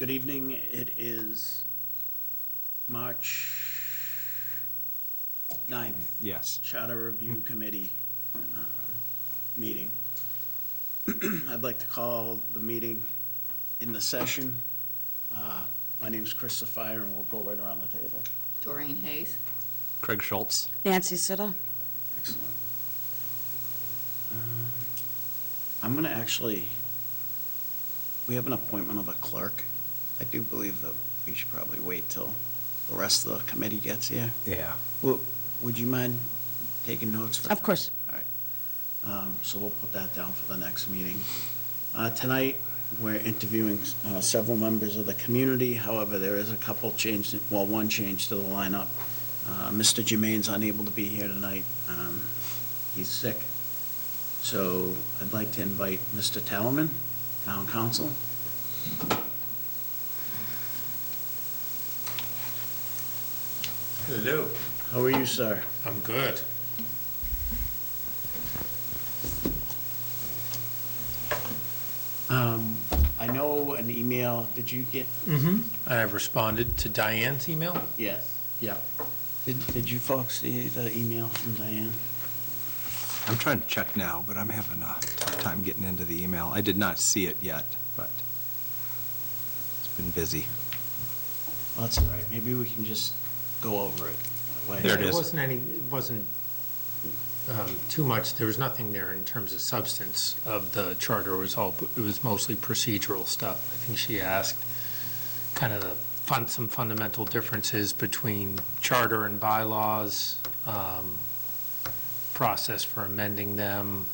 Good evening. It is March 9th, Yes. Charter Review Committee meeting. I'd like to call the meeting in the session. My name's Chris Sapphire, and we'll go right around the table. Doreen Hayes. Craig Schultz. Nancy Sitta. Excellent. I'm going to actually, we have an appointment of a clerk. I do believe that we should probably wait till the rest of the committee gets here. Yeah. Well, would you mind taking notes for? Of course. All right. So we'll put that down for the next meeting. Tonight, we're interviewing several members of the community. However, there is a couple changes, well, one change to the lineup. Mr. Jermaine's unable to be here tonight. He's sick. So I'd like to invite Mr. Tallerman, Town Council. Hello. How are you, sir? I'm good. I know an email, did you get? I responded to Diane's email. Yes. Yeah. Did you folks see the email from Diane? I'm trying to check now, but I'm having a tough time getting into the email. I did not see it yet, but it's been busy. Well, that's all right. Maybe we can just go over it that way. There it is. It wasn't too much, there was nothing there in terms of substance of the charter. It was mostly procedural stuff. I think she asked kind of some fundamental differences between charter and bylaws, process for amending them.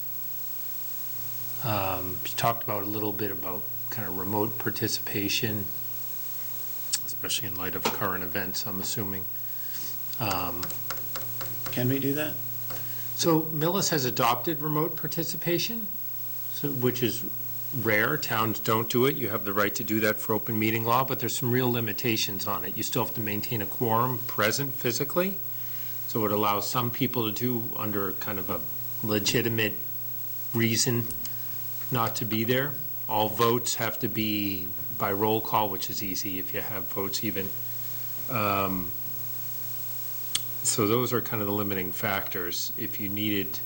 She talked about a little bit about kind of remote participation, especially in light of current events, I'm assuming. Can we do that? So Millis has adopted remote participation, which is rare. Towns don't do it. You have the right to do that for open meeting law, but there's some real limitations on it. You still have to maintain a quorum present physically. So it allows some people to do under kind of a legitimate reason not to be there. All votes have to be by roll call, which is easy if you have votes even. So those are kind of the limiting factors. If you needed,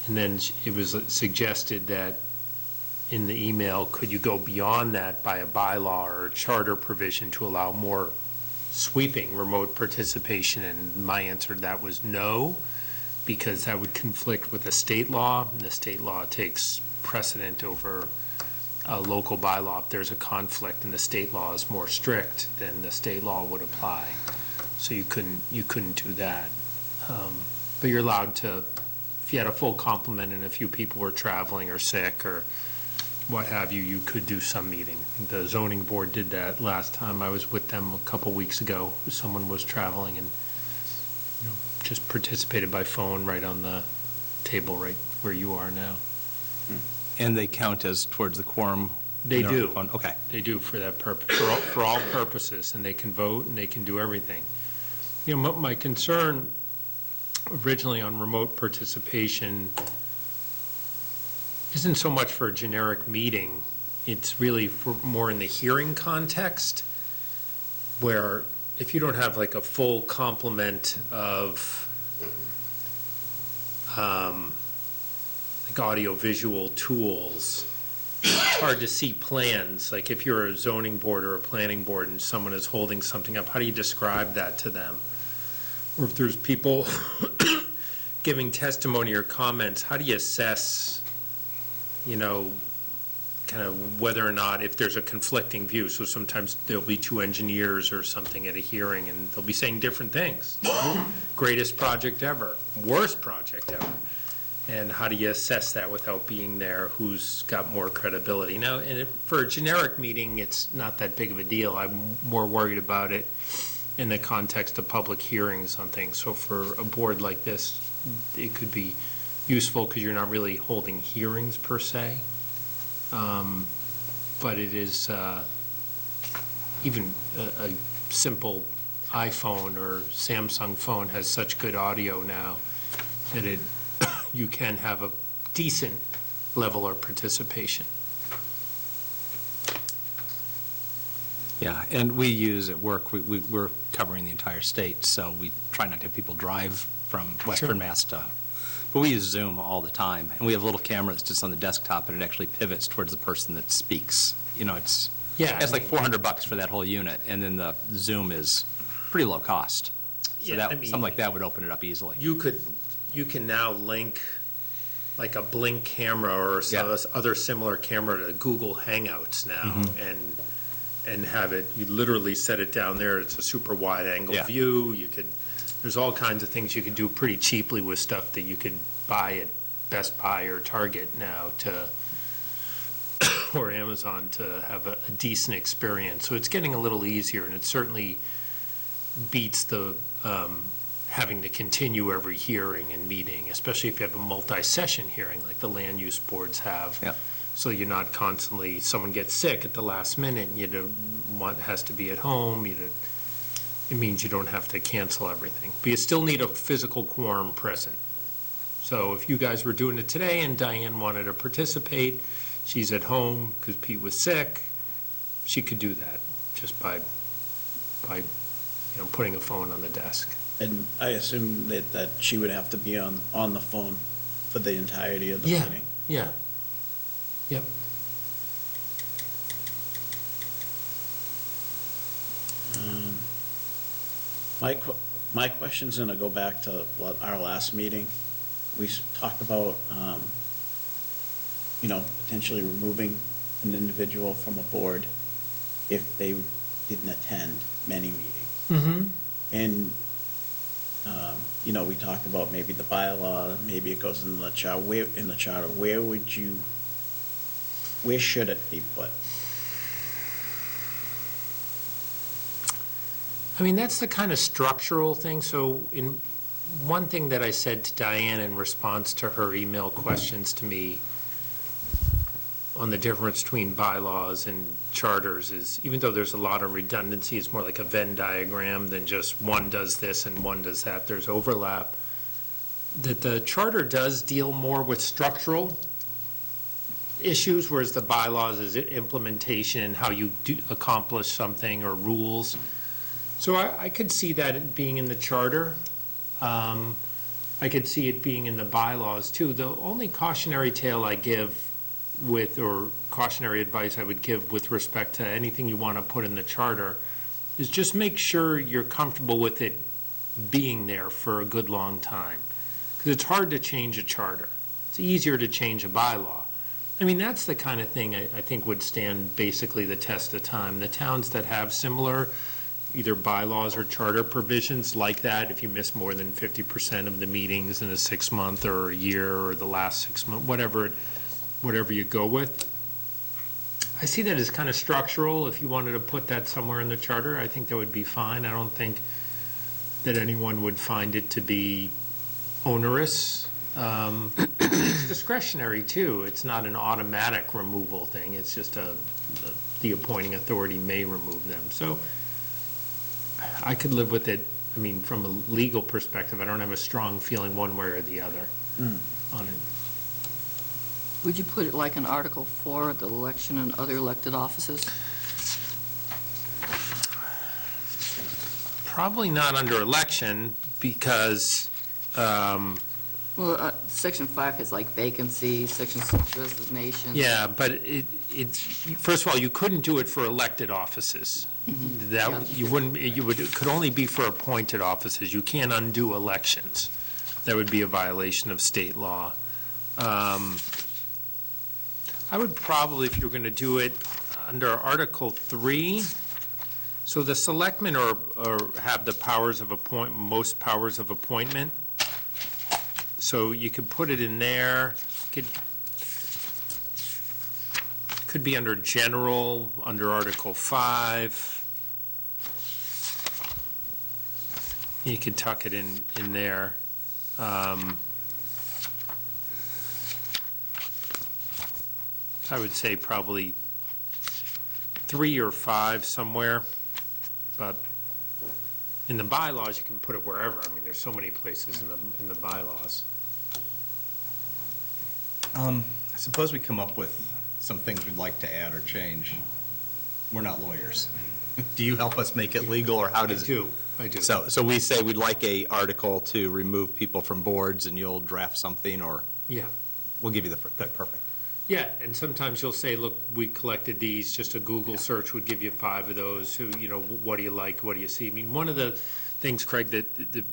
and then it was suggested that in the email, could you go beyond that by a bylaw or a charter provision to allow more sweeping remote participation? And my answer to that was no, because that would conflict with the state law, and the state law takes precedent over a local bylaw. If there's a conflict and the state law is more strict, then the state law would apply. So you couldn't do that. But you're allowed to, if you had a full complement and a few people were traveling or sick or what have you, you could do some meeting. The zoning board did that last time I was with them a couple weeks ago. Someone was traveling and just participated by phone right on the table right where you are now. And they count as towards the quorum? They do. Okay. They do for that purpose, for all purposes, and they can vote and they can do everything. My concern originally on remote participation isn't so much for a generic meeting. It's really for more in the hearing context, where if you don't have like a full complement of like audio-visual tools, it's hard to see plans. Like if you're a zoning board or a planning board and someone is holding something up, how do you describe that to them? Or if there's people giving testimony or comments, how do you assess, kind of whether or not, if there's a conflicting view? So sometimes there'll be two engineers or something at a hearing and they'll be saying different things. Greatest project ever, worst project ever. And how do you assess that without being there? Who's got more credibility? Now, for a generic meeting, it's not that big of a deal. I'm more worried about it in the context of public hearings on things. So for a board like this, it could be useful because you're not really holding hearings per se. But it is even a simple iPhone or Samsung phone has such good audio now that you can have a decent level of participation. Yeah, and we use at work, we're covering the entire state, so we try not to have people drive from Western Mass to, but we use Zoom all the time, and we have a little camera that's just on the desktop, and it actually pivots towards the person that speaks. You know, it's like $400 for that whole unit, and then the Zoom is pretty low cost. So Yeah, I that, mean, something like that would open it up easily. You can now link like a Blink camera or some Yeah. other similar camera to Google Hangouts now, Mm-hmm. and have it, you literally set it down there, it's a super wide angle Yeah. view, there's all kinds of things you can do pretty cheaply with stuff that you could buy at Best Buy or Target now or Amazon to have a decent experience. So it's getting a little easier, and it certainly beats the having to continue every hearing and meeting, especially if you have a multi-session hearing like the land use boards have. Yeah. So you're not constantly, someone gets sick at the last minute, and has to be at home, it means you don't have to cancel everything. But you still need a physical quorum present. So if you guys were doing it today and Diane wanted to participate, she's at home because Pete was sick, she could do that just by putting a phone on the desk. And I assume that she would have to be on the phone for the entirety of the Yeah. meeting. Yeah. Yep. My question's gonna go back to our last meeting. We talked about, potentially removing an individual from a board if they didn't attend many meetings. Mm-hmm. And, we talked about maybe the bylaw, maybe it goes in the charter, where should it be put? I mean, that's the kind of structural thing. So one thing that I said to Diane in response to her email questions to me on the difference between bylaws and charters is, even though there's a lot of redundancy, it's more like a Venn diagram than just one does this and one does that. There's overlap. That the charter does deal more with structural issues, whereas the bylaws is implementation, how you accomplish something, or rules. So I could see that being in the charter. I could see it being in the bylaws too. The only cautionary tale I give or cautionary advice I would give with respect to anything you want to put in the charter is just make sure you're comfortable with it being there for a good long time. Because it's hard to change a charter. It's easier to change a bylaw. I mean, that's the kind of thing I think would stand basically the test of time. The towns that have similar either bylaws or charter provisions like that, if you miss more than 50% of the meetings in a 6-month or a year or the last 6 months, whatever you go with. I see that as kind of structural. If you wanted to put that somewhere in the charter, I think that would be fine. I don't think that anyone would find it to be onerous. It's discretionary too. It's not an automatic removal thing. It's just the appointing authority may remove them. So I could live with it. I mean, from a legal perspective, I don't have a strong feeling one way or the other on it. Would you put it like in Article 4, the election and other elected offices? Probably not under election because, Well, Section 5 has like vacancy, Section 6 resignation. yeah, but first of all, you couldn't do it for elected offices. Yeah. It could only be for appointed offices. You can't undo elections. That would be a violation of state law. I would probably, if you're going to do it under Article 3, so the selectmen have the powers of most powers of appointment. So you could put it in there. Could be under general, under Article 5. You could tuck it in there. I would say probably 3 or 5 somewhere, but in the bylaws, you can put it wherever. I mean, there's so many places in the bylaws. I suppose we come up with some things we'd like to add or change. We're not lawyers. Do you help us make it legal, or how I does it? do, I do. So we say we'd like a article to remove people from boards, and you'll draft something, or Yeah. we'll give you the, perfect. Yeah, and sometimes you'll say, look, we collected these, just a Google search would give you 5 of those, who, what do you like, what do you see? I mean, one of the things, Craig, that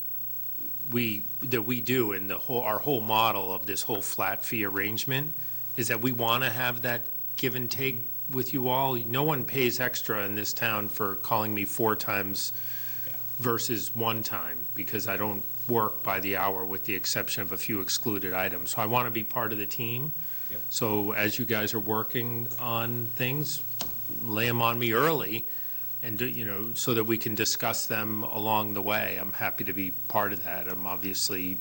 we do in our whole model of this whole flat fee arrangement is that we want to have that give and take with you all. No one pays extra in this town for calling me 4 times versus 1 time, because I don't work by the hour with the exception of a few excluded items. So I want to be part of the team. Yep. So as you guys are working on things, lay them on me early, and, so that we can discuss them along the way. I'm happy to be part of that. I'm obviously,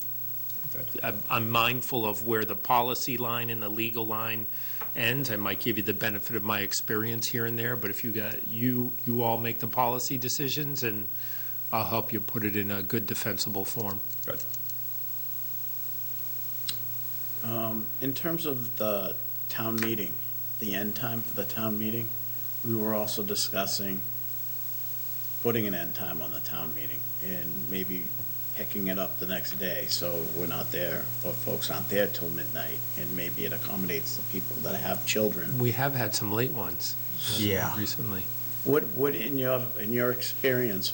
I'm mindful of where the policy line and the legal line ends. I might give you the benefit of my experience here and there, but if you all make the policy decisions, and I'll help you put it in a good defensible form. Good. In terms of the town meeting, the end time for the town meeting, we were also discussing putting an end time on the town meeting and maybe picking it up the next day, so we're not there, or folks aren't there till midnight, and maybe it accommodates the people that have children. We have had some late ones. Yeah. Recently. What in your experience,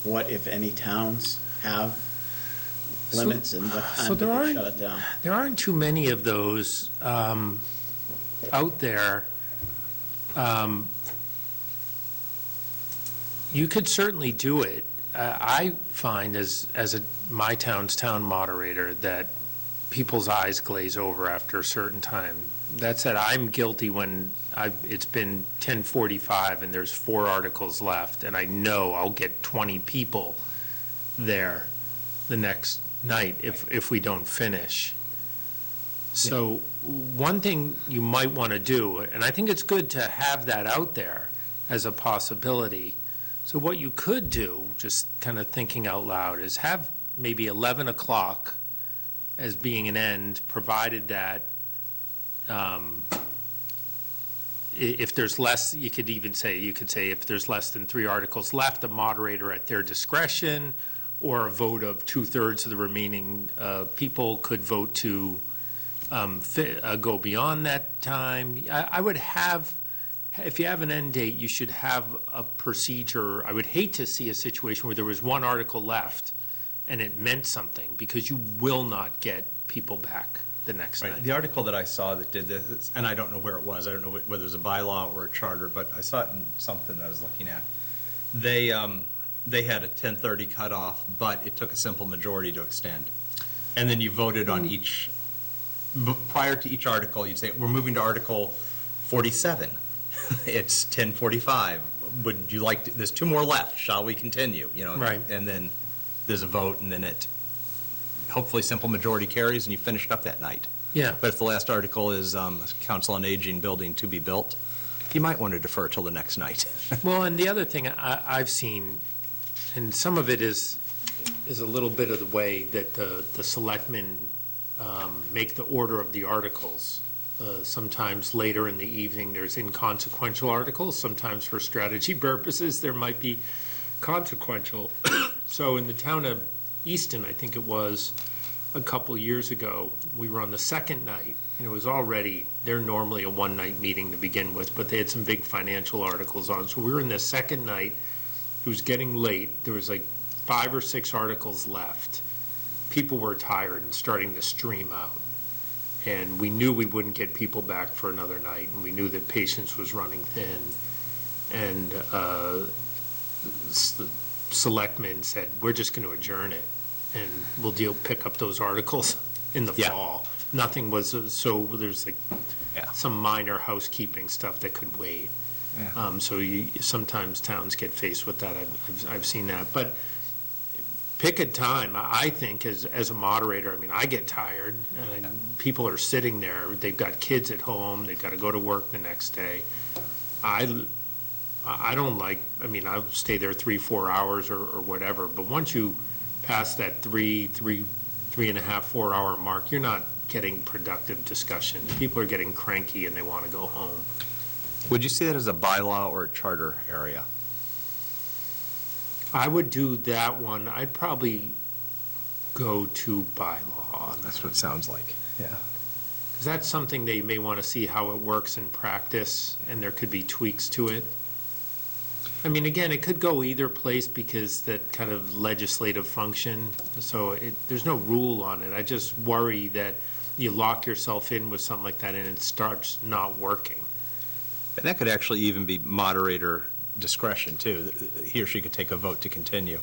what if any towns have limits, and what so time do there they aren't- shut it down? There aren't too many of those out there. You could certainly do it. I find as my town's town moderator that people's eyes glaze over after a certain time. That said, I'm guilty when it's been 10:45 and there's 4 articles left, and I know I'll get 20 people there the next night if we don't finish. So one thing you might want to do, and I think it's good to have that out there as a possibility. So what you could do, just kind of thinking out loud, is have maybe 11 o'clock as being an end, provided that if there's less, you could say if there's less than 3 articles left, the moderator at their discretion, or a vote of 2/3 of the remaining people could vote to go beyond that time. I would have, if you have an end date, you should have a procedure. I would hate to see a situation where there was 1 article left and it meant something, because you will not get people back the next Right. night. The article that I saw that did this, and I don't know where it was, I don't know whether it was a bylaw or a charter, but I saw it in something that I was looking at. They had a 10:30 cutoff, but it took a simple majority to extend. And then you voted on each, prior to each article, you'd say, we're moving to Article 47. It's 10:45. Would you like, there's 2 more left, shall we continue? Right. And then there's a vote, and then hopefully simple majority carries, and you finished up that night. Yeah. But if the last article is Council on Aging building to be built, you might want to defer till the next night. Well, and the other thing I've seen, and some of it is a little bit of the way that the selectmen make the order of the articles. Sometimes later in the evening, there's inconsequential articles. Sometimes for strategy purposes, there might be consequential. So in the town of Easton, I think it was a couple years ago, we were on the second night, and it was already, they're normally a one-night meeting to begin with, but they had some big financial articles on. So we were in the second night. It was getting late. There was like 5 or 6 articles left. People were tired and starting to stream out. And we knew we wouldn't get people back for another night, and we knew that patience was running thin. And selectmen said, we're just going to adjourn it, and we'll pick up those articles in the Yeah. fall. Nothing was, so there's like Yeah. some minor housekeeping stuff that could wait. Yeah. So sometimes towns get faced with that. I've seen that. But pick a time. I think as a moderator, I mean, I get tired, and people are sitting there. They've got kids at home. They've got to go to work the next day. I don't like, I mean, I'll stay there 3-4 hours or whatever. But once you pass that 3.5, 4 hour mark, you're not getting productive discussion. People are getting cranky and they want to go home. Would you see that as a bylaw or a charter area? I would do that one. I'd probably go to bylaw on that. That's what it sounds like, yeah. Because that's something they may want to see how it works in practice, and there could be tweaks to it. I mean, again, it could go either place because that kind of legislative function, so there's no rule on it. I just worry that you lock yourself in with something like that and it starts not working. And that could actually even be moderator discretion, too. He or she could take a vote to continue.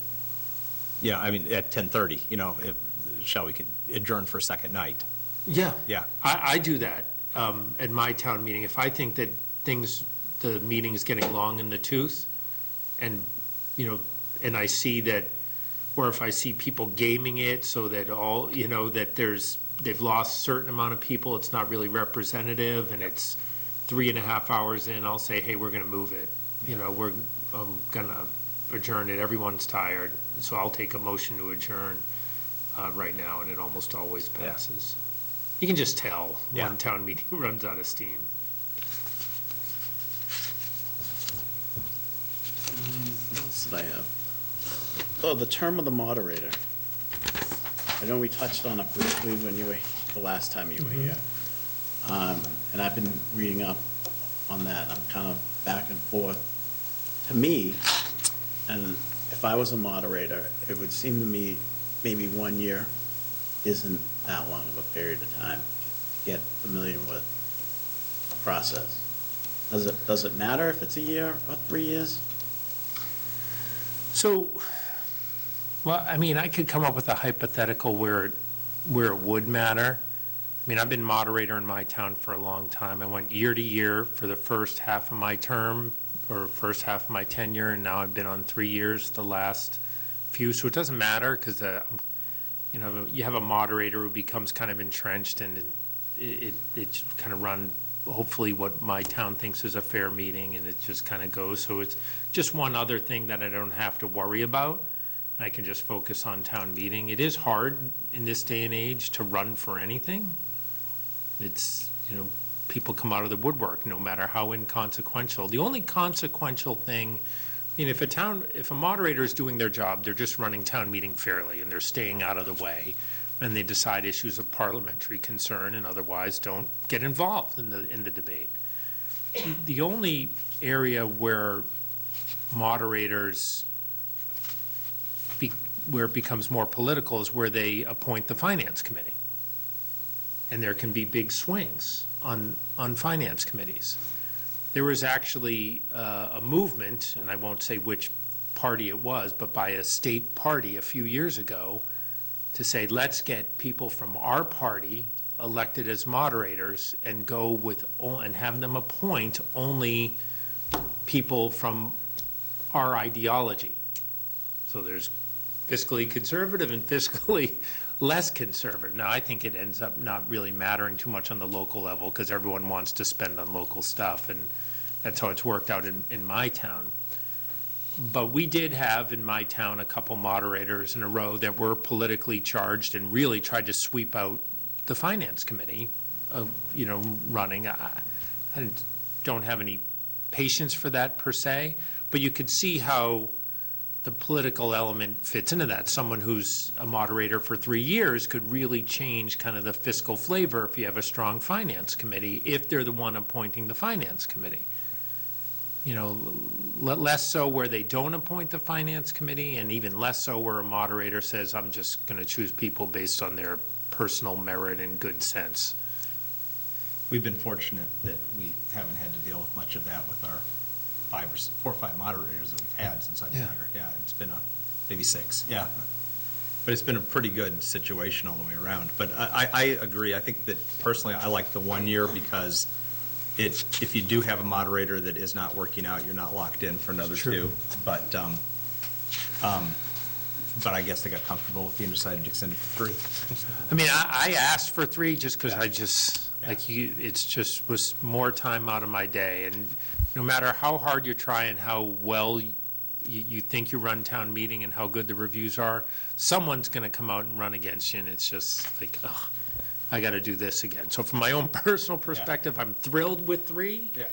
Yeah, I mean, at 10:30, shall we adjourn for a second night? Yeah. Yeah. I do that at my town meeting. If I think that the meeting's getting long in the tooth, and, and I see that, or if I see people gaming it so that that they've lost a certain amount of people, it's not really representative, and it's 3.5 hours in, I'll say, hey, we're going to move it. We're going to adjourn it. Everyone's tired, so I'll take a motion to adjourn right now, and it almost always passes. You can just tell when town meeting runs out of steam. What else did I have? Oh, the term of the moderator. I know we touched on it briefly when you were, the last time you were here. And I've been reading up on that. I'm kind of back and forth. To me, and if I was a moderator, it would seem to me maybe 1 year isn't that long of a period of time to get familiar with the process. Does it matter if it's a year or 3 years? So, well, I mean, I could come up with a hypothetical where it would matter. I mean, I've been moderator in my town for a long time. I went year to year for the first half of my term, or first half of my tenure, and now I've been on 3 years the last few. So it doesn't matter, because you have a moderator who becomes kind of entrenched, and it kind of run, hopefully, what my town thinks is a fair meeting, and it just kind of goes. So it's just one other thing that I don't have to worry about. I can just focus on town meeting. It is hard in this day and age to run for anything. It's, people come out of the woodwork, no matter how inconsequential. The only consequential thing, if a moderator is doing their job, they're just running town meeting fairly, and they're staying out of the way, and they decide issues of parliamentary concern, and otherwise don't get involved in the debate. The only area where moderators, where it becomes more political, is where they appoint the finance committee. And there can be big swings on finance committees. There was actually a movement, and I won't say which party it was, but by a state party a few years ago, to say, let's get people from our party elected as moderators and and have them appoint only people from our ideology. So there's fiscally conservative and fiscally less conservative. Now, I think it ends up not really mattering too much on the local level, because everyone wants to spend on local stuff, and that's how it's worked out in my town. But we did have in my town a couple moderators in a row that were politically charged and really tried to sweep out the finance committee of, running. I don't have any patience for that per se, but you could see how the political element fits into that. Someone who's a moderator for 3 years could really change kind of the fiscal flavor if you have a strong finance committee, if they're the one appointing the finance committee. Less so where they don't appoint the finance committee, and even less so where a moderator says, I'm just going to choose people based on their personal merit and good sense. We've been fortunate that we haven't had to deal with much of that with our 4 or 5 moderators that we've had since I've been here. Yeah, it's been maybe 6, yeah. But it's been a pretty good situation all the way around. But I agree. I think that personally, I like the 1 year, because if you do have a moderator that is not working out, you're not locked in for another 2. But I guess they got comfortable with you and decided to extend it for 3. I mean, I asked for 3 just because it's just was more time out of my day. And no matter how hard you try and how well you think you run town meeting and how good the reviews are, someone's going to come out and run against you, and it's just like, I got to do this again. So from my own personal perspective, I'm thrilled with 3. Yeah.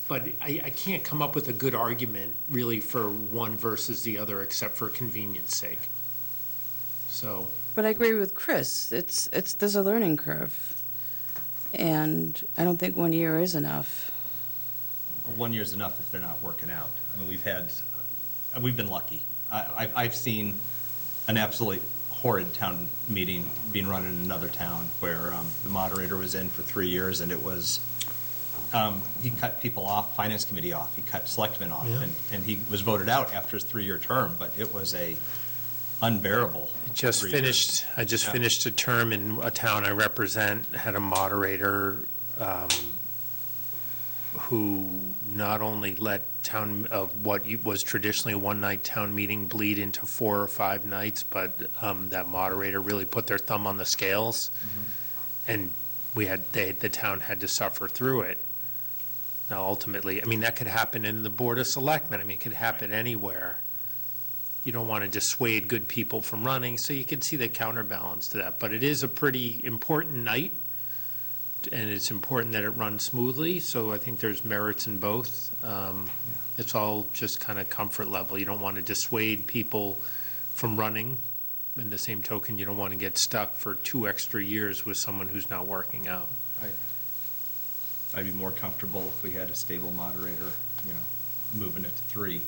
but I can't come up with a good argument really for one versus the other, except for convenience sake. So, But I agree with Chris. There's a learning curve. And I don't think 1 year is enough. 1 year's enough if they're not working out. I mean, we've been lucky. I've seen an absolutely horrid town meeting being run in another town where the moderator was in for 3 years, and it was, he cut people off, finance committee off, he cut selectmen off, Yeah. and he was voted out after his 3-year term, but it was a unbearable. I just 3 years. finished a term in a town I represent, had a moderator who not only let what was traditionally a one-night town meeting bleed into 4 or 5 nights, but that moderator really put their thumb on the scales. And the town had to suffer through it. Now, ultimately, I mean, that could happen in the Board of Selectmen. I mean, it could happen anywhere. You don't want to dissuade good people from running, so you can see the counterbalance to that. But it is a pretty important night, and it's important that it runs smoothly, so I think there's merits in both. It's all just kind of comfort level. You don't want to dissuade people from running. In the same token, you don't want to get stuck for 2 extra years with someone who's not working out. I'd be more comfortable if we had a stable moderator, moving it to 3,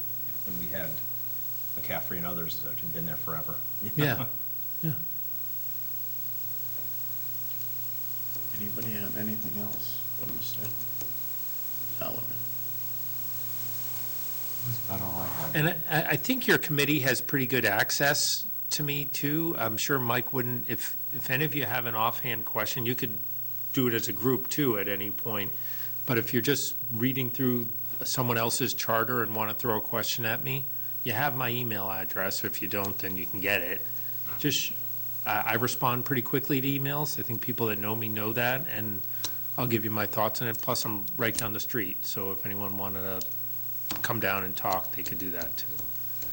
when we had McCaffrey and others that had been there forever. Yeah. Anybody have anything else for Mr. Salomon? That's about all I have. And I think your committee has pretty good access to me, too. I'm sure Mike wouldn't, if any of you have an offhand question, you could do it as a group, too, at any point. But if you're just reading through someone else's charter and want to throw a question at me, you have my email address. If you don't, then you can get it. I respond pretty quickly to emails. I think people that know me know that, and I'll give you my thoughts on it. Plus, I'm right down the street, so if anyone wanted to come down and talk, they could do that, too.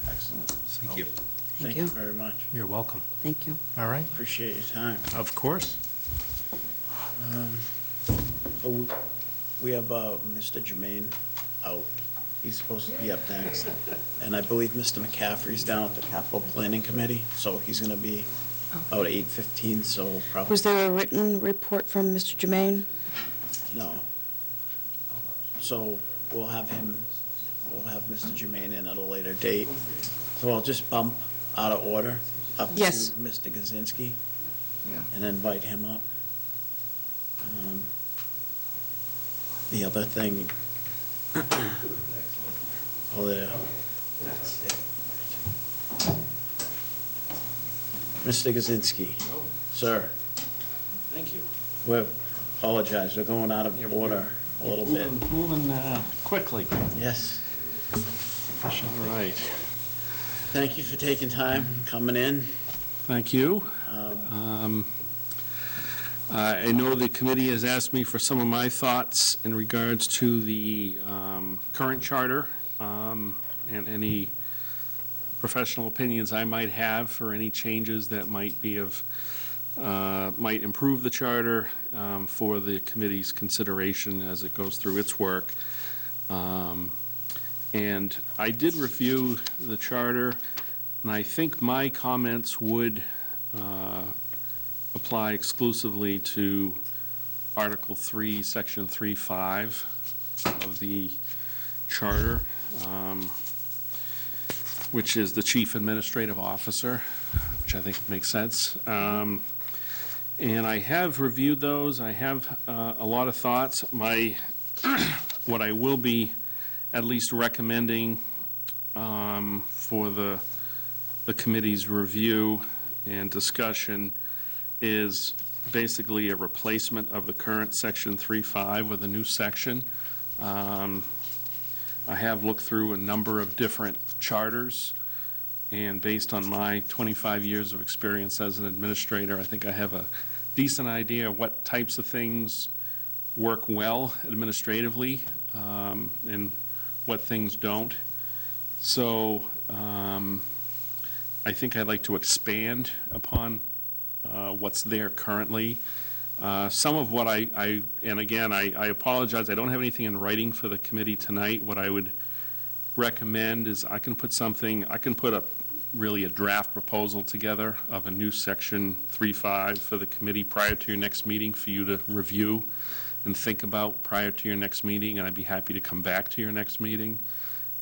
Excellent. Thank you. Thank you very much. You're welcome. Thank you. All right. Appreciate your time. Of course. So we have Mr. Jermaine out. He's supposed to be up next. And I believe Mr. McCaffrey's down at the Capital Planning Committee, so he's going to be out at 8:15, so probably, Was there a written report from Mr. Jermaine? no. So we'll have Mr. Jermaine in at a later date. So I'll just bump out of order up to Yes. Mr. Kaczynski Yeah. and invite him up. The other thing, there. Mr. Kaczynski, sir, Thank you. we apologize, we're going out of order a little bit. Moving quickly. Yes, All right. thank you for taking time, coming in. Thank you. I know the committee has asked me for some of my thoughts in regards to the current charter and any professional opinions I might have for any changes that might improve the charter for the committee's consideration as it goes through its work. And I did review the charter, and I think my comments would apply exclusively to Article 3, Section 3.5 of the charter, which is the chief administrative officer, which I think makes sense. And I have reviewed those. I have a lot of thoughts. What I will be at least recommending for the committee's review and discussion is basically a replacement of the current Section 3.5 with a new section. I have looked through a number of different charters, and based on my 25 years of experience as an administrator, I think I have a decent idea of what types of things work well administratively and what things don't. So I think I'd like to expand upon what's there currently Some of what and again, I apologize, I don't have anything in writing for the committee tonight. What I would recommend is I can put really a draft proposal together of a new section 3.5 for the committee prior to your next meeting for you to review and think about prior to your next meeting, and I'd be happy to come back to your next meeting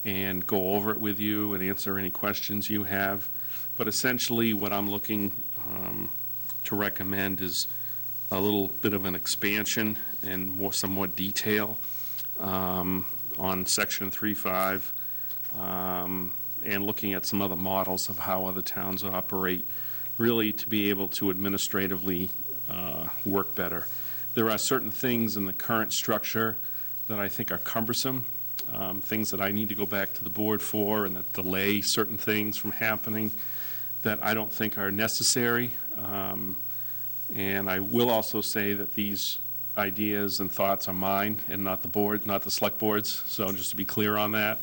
and go over it with you and answer any questions you have. But essentially, what I'm looking to recommend is a little bit of an expansion and some more detail on section 3.5, and looking at some other models of how other towns operate, really to be able to administratively work better. There are certain things in the current structure that I think are cumbersome, things that I need to go back to the board for and that delay certain things from happening that I don't think are necessary. And I will also say that these ideas and thoughts are mine and not the board, not the select board's. So just to be clear on that,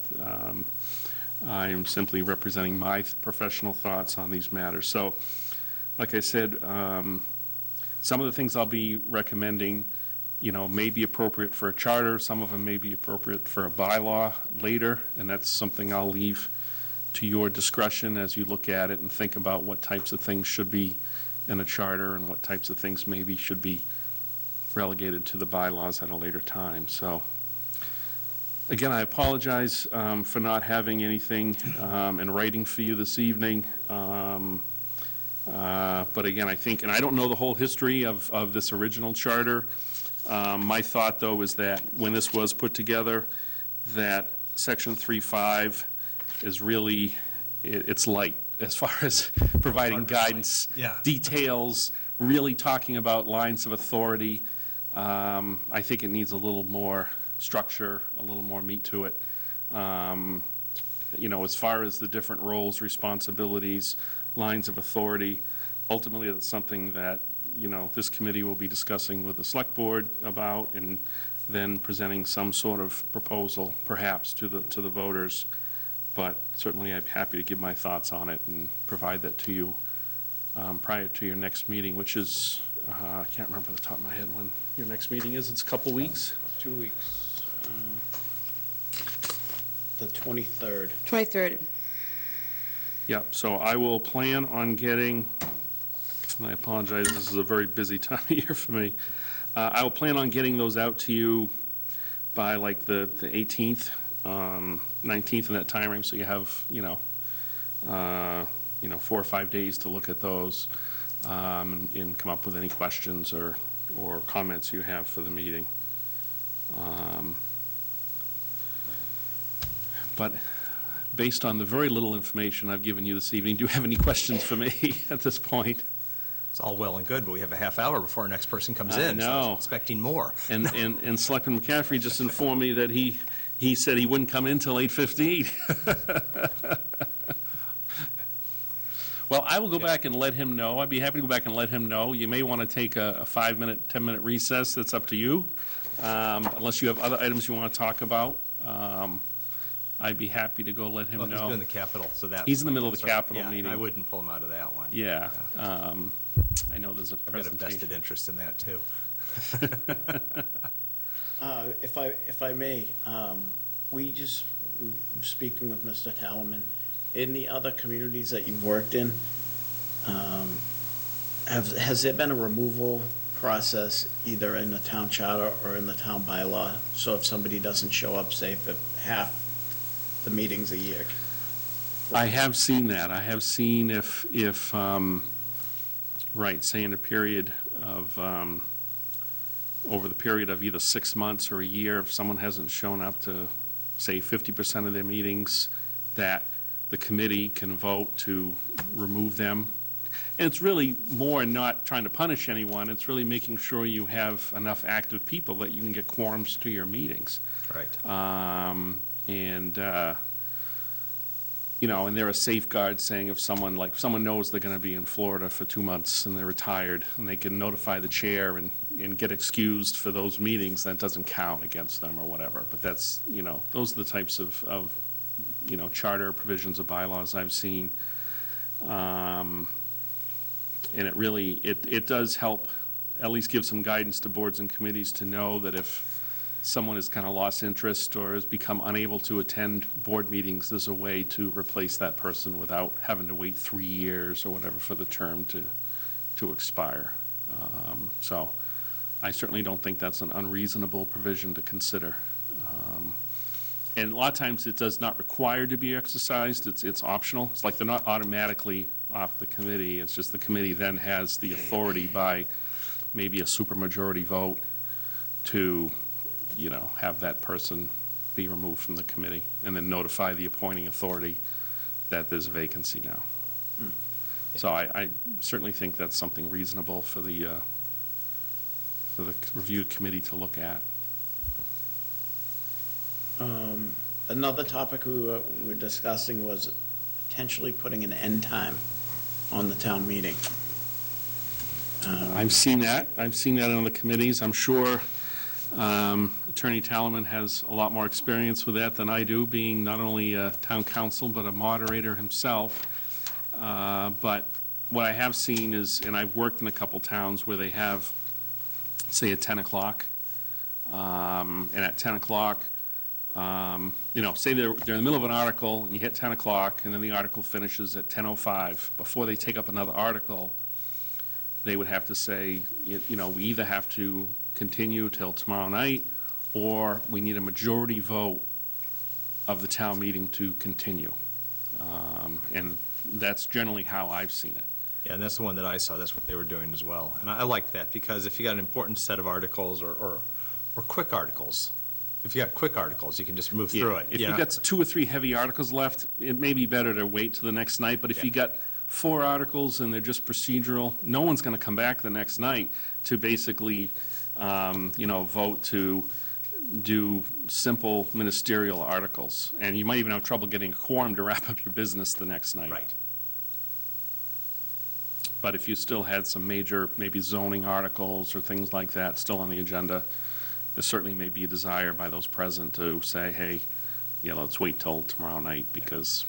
I am simply representing my professional thoughts on these matters. So, like I said, some of the things I'll be recommending, may be appropriate for a charter. Some of them may be appropriate for a bylaw later, and that's something I'll leave to your discretion as you look at it and think about what types of things should be in a charter and what types of things maybe should be relegated to the bylaws at a later time. So, again, I apologize for not having anything in writing for you this evening. But again, I think, and I don't know the whole history of this original charter. My thought, though, is that when this was put together, that Section 3.5 is really, it's light as far as providing guidance, details, really talking about lines of authority. I think it needs a little more structure, a little more meat to it. As far as the different roles, responsibilities, lines of authority, ultimately it's something that, this committee will be discussing with the select board about and then presenting some sort of proposal perhaps to the voters. But certainly I'm happy to give my thoughts on it and provide that to you prior to your next meeting, which is, I can't remember off the top of my head when your next meeting is. It's a couple weeks. 2 weeks. The 23rd. 23rd. Yeah, so I will plan on getting, and I apologize, this is a very busy time of year for me. I will plan on getting those out to you by like the 18th, 19th in that time frame, so you have, 4 or 5 days to look at those and come up with any questions or comments you have for the meeting. But based on the very little information I've given you this evening, do you have any questions for me at this point? It's all well and good, but we have a half hour before our next person comes I in. So I know. was expecting more. And Selectman McCaffrey just informed me that he said he wouldn't come in till 8:15. Well, I will go back and let him know. I'd be happy to go back and let him know. You may want to take a 5-minute, 10-minute recess. That's up to you, unless you have other items you want to talk about. I'd be happy to go let him Well, he's know. doing the Capitol, so that. He's in the middle of the Capitol Yeah, meeting. I wouldn't pull him out of that one. Yeah, I know there's a I've got a vested presentation. interest in that, too. If I may, speaking with Mr. Talaman, in the other communities that you've worked in, has there been a removal process either in the town charter or in the town bylaw? So if somebody doesn't show up, say for half the meetings a year? I have seen that. I have seen if right, say in a period of, over the period of either 6 months or a year, if someone hasn't shown up to, say, 50% of their meetings, that the committee can vote to remove them. And it's really more not trying to punish anyone, it's really making sure you have enough active people that you can get quorums to your meetings. Right. And there are safeguards saying if someone knows they're going to be in Florida for 2 months and they're retired, and they can notify the chair and get excused for those meetings, that doesn't count against them or whatever. But that's, those are the types of charter provisions of bylaws I've seen. And it really, it does help at least give some guidance to boards and committees to know that if someone has kind of lost interest or has become unable to attend board meetings, there's a way to replace that person without having to wait 3 years or whatever for the term to expire. So I certainly don't think that's an unreasonable provision to consider. And a lot of times it does not require to be exercised, it's optional. It's like they're not automatically off the committee, it's just the committee then has the authority by maybe a supermajority vote to, have that person be removed from the committee, and then notify the appointing authority that there's a vacancy now. So I certainly think that's something reasonable for the review committee to look at. Another topic we were discussing was potentially putting an end time on the town meeting. I've seen that on the committees. I'm sure Attorney Talaman has a lot more experience with that than I do, being not only a town council, but a moderator himself. But what I have seen is, and I've worked in a couple towns where they have, say, at 10 o'clock, and at 10 o'clock, say they're in the middle of an article, and you hit 10 o'clock, and then the article finishes at 10:05. Before they take up another article, they would have to say, we either have to continue till tomorrow night, or we need a majority vote of the town meeting to continue. And that's generally how I've seen it. Yeah, and that's the one that I saw, that's what they were doing as well. And I like that, because if you got an important set of articles or quick articles, if you got quick articles, you can just move through it. If you've got 2 or 3 heavy articles left, it may be better to wait till the next night, but if you got 4 articles and they're just procedural, no one's going to come back the next night to basically, vote to do simple ministerial articles. And you might even have trouble getting a quorum to wrap up your business the next night. Right. But if you still had some major, maybe zoning articles or things like that still on the agenda, there certainly may be a desire by those present to say, hey, let's wait till tomorrow night because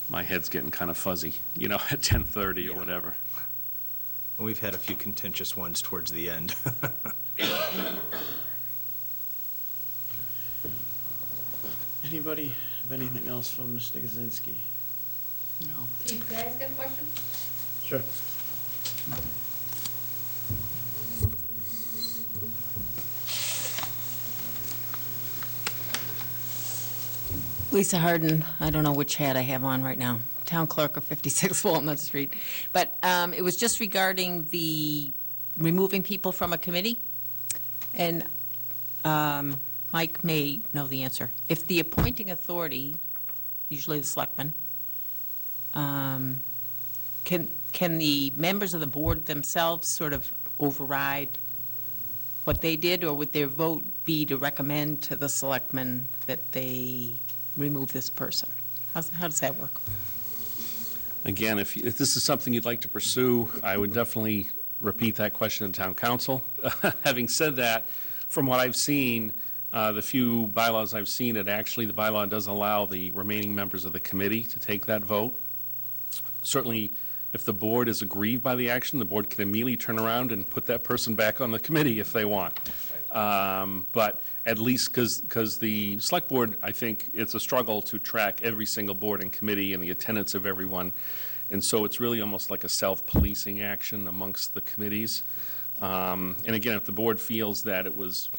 my head's getting kind of fuzzy, at 10:30 or whatever. And we've had a few contentious ones towards the end. Anybody have anything else from Mr. Kaczynski? No. Can I ask a question? Sure. Lisa Harden, I don't know which hat I have on right now, Town Clerk of 56 Walnut Street. But it was just regarding the removing people from a committee. And Mike may know the answer. If the appointing authority, usually the selectmen, can the members of the board themselves sort of override what they did, or would their vote be to recommend to the selectmen that they remove this person? How does that work? Again, if this is something you'd like to pursue, I would definitely repeat that question to town council. Having said that, from what I've seen, the few bylaws I've seen, the bylaw does allow the remaining members of the committee to take that vote. Certainly, if the board is aggrieved by the action, the board can immediately turn around and put that person back on the committee if they want. But at least because the select board, I think it's a struggle to track every single board and committee and the attendance of everyone. And so it's really almost like a self-policing action amongst the committees. And again, if the board feels that it was,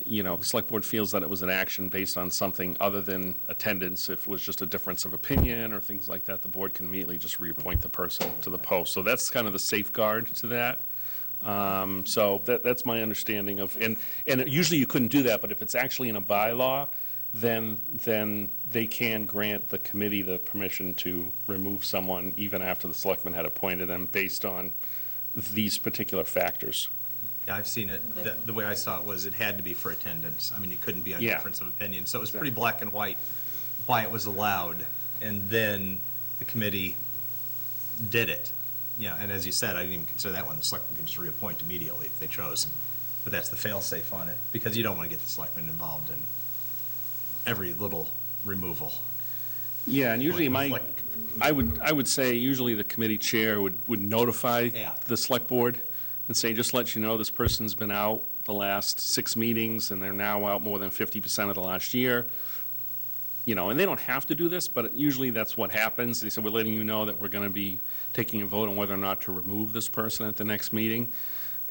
the select board feels that it was an action based on something other than attendance, if it was just a difference of opinion or things like that, the board can immediately just reappoint the person to the post. So that's kind of the safeguard to that. So that's my understanding of, and usually you couldn't do that, but if it's actually in a bylaw, then they can grant the committee the permission to remove someone even after the selectman had appointed them based on these particular factors. Yeah, I've seen it. The way I saw it was it had to be for attendance. I mean, it couldn't be on Yeah. difference of opinion. So it was pretty black and white why it was allowed. And then the committee did it. Yeah, and as you said, I didn't even consider that one. The selectmen can just reappoint immediately if they chose. But that's the fail-safe on it, because you don't want to get the selectmen involved in every little removal. Yeah, and usually Like- I would say usually the committee chair would notify Yeah. the select board and say, just let you know, this person's been out the last 6 meetings, and they're now out more than 50% of the last year. You know, and they don't have to do this, but usually that's what happens. They said, we're letting you know that we're going to be taking a vote on whether or not to remove this person at the next meeting.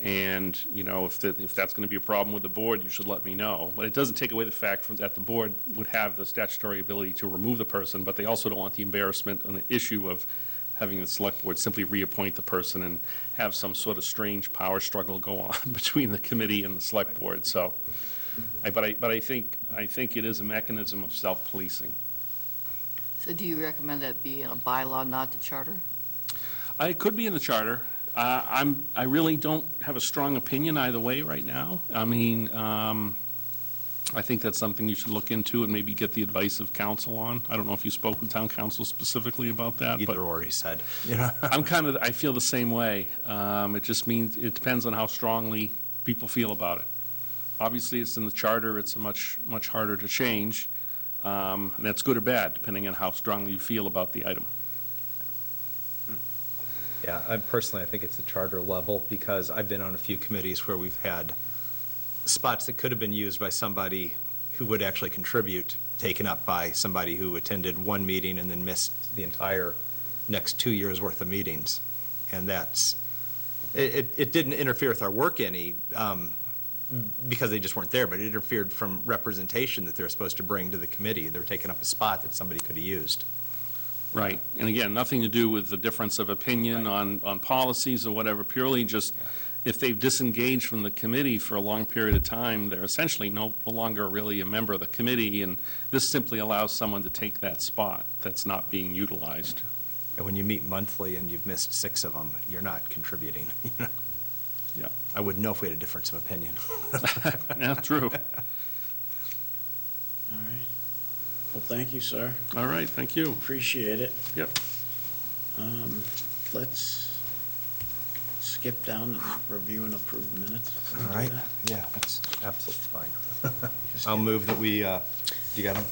And, you know, if that's going to be a problem with the board, you should let me know. But it doesn't take away the fact that the board would have the statutory ability to remove the person, but they also don't want the embarrassment and the issue of having the select board simply reappoint the person and have some sort of strange power struggle go on between the committee and the select board. So, but I think it is a mechanism of self-policing. So do you recommend that be in a bylaw, not the charter? It could be in the charter. I really don't have a strong opinion either way right now. I mean, I think that's something you should look into and maybe get the advice of council on. I don't know if you spoke with town council specifically about that, but Either or, he said, you know? I feel the same way. It just means, it depends on how strongly people feel about it. Obviously, it's in the charter, it's much harder to change, and that's good or bad, depending on how strongly you feel about the item. Yeah, I think it's the charter level, because I've been on a few committees where we've had spots that could have been used by somebody who would actually contribute, taken up by somebody who attended one meeting and then missed the entire next 2 years' worth of meetings. And it didn't interfere with our work any, because they just weren't there, but it interfered from representation that they're supposed to bring to the committee. They're taking up a spot that somebody could have used. Right. And again, nothing to do with the difference of opinion on policies or whatever, purely just if they've disengaged from the committee for a long period of time, they're essentially no longer really a member of the committee, and this simply allows someone to take that spot that's not being utilized. And when you meet monthly and you've missed 6 of them, you're not contributing. You know? Yeah. I wouldn't know if we had a difference of opinion. Yeah, true. All right. Well, thank you, sir. All right, thank you. Appreciate it. Yep. Let's skip down and review and approve the minutes. Can we All do right, that? yeah, that's absolutely fine. I'll move that we, you got them?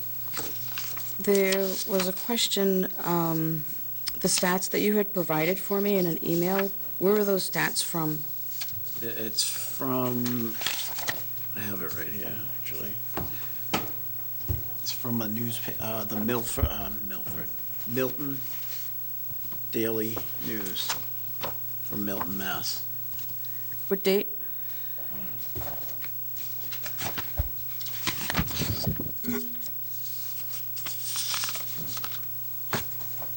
There was a question, the stats that you had provided for me in an email, where were those stats from? It's from, I have it right here, actually. It's from a newspaper, the Milton Daily News from Milton, Mass. What date? It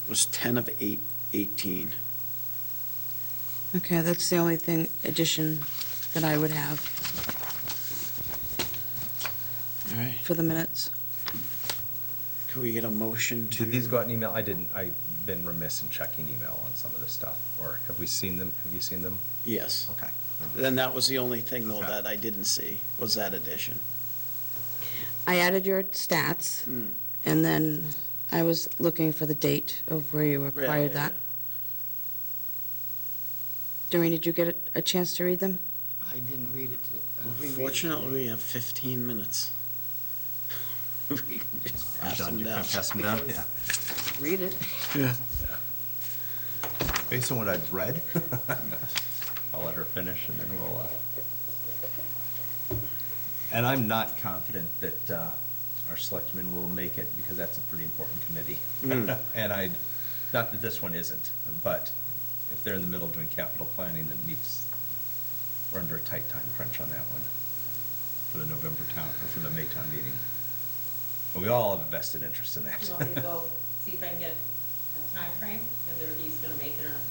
was 10/8/18. Okay, that's the only addition that I would have All right. for the minutes. Can we get a motion to? Did these go out in email? I didn't. I've been remiss in checking email on some of this stuff. Or have we seen them? Have you seen them? Yes. Okay. Then that was the only thing, though, Okay. that I didn't see, was that addition. I added your stats, Hmm. and then I was looking for the date of where you acquired that. Doreen, did you get a chance to read them? I didn't read it. Unfortunately, we have 15 minutes. We can just pass them down. Pass them down? Yeah. Read it. Yeah. Based on what I've read, I'll let her finish and then we'll, and I'm not confident that our selectmen will make it because that's a pretty important committee. And not that this one isn't, but if they're in the middle of doing capital planning that meets, we're under a tight time crunch on that one for the for the May town meeting. And we all have a vested interest in that. You want me to go see if I can get a time frame, whether he's going to make it or not? I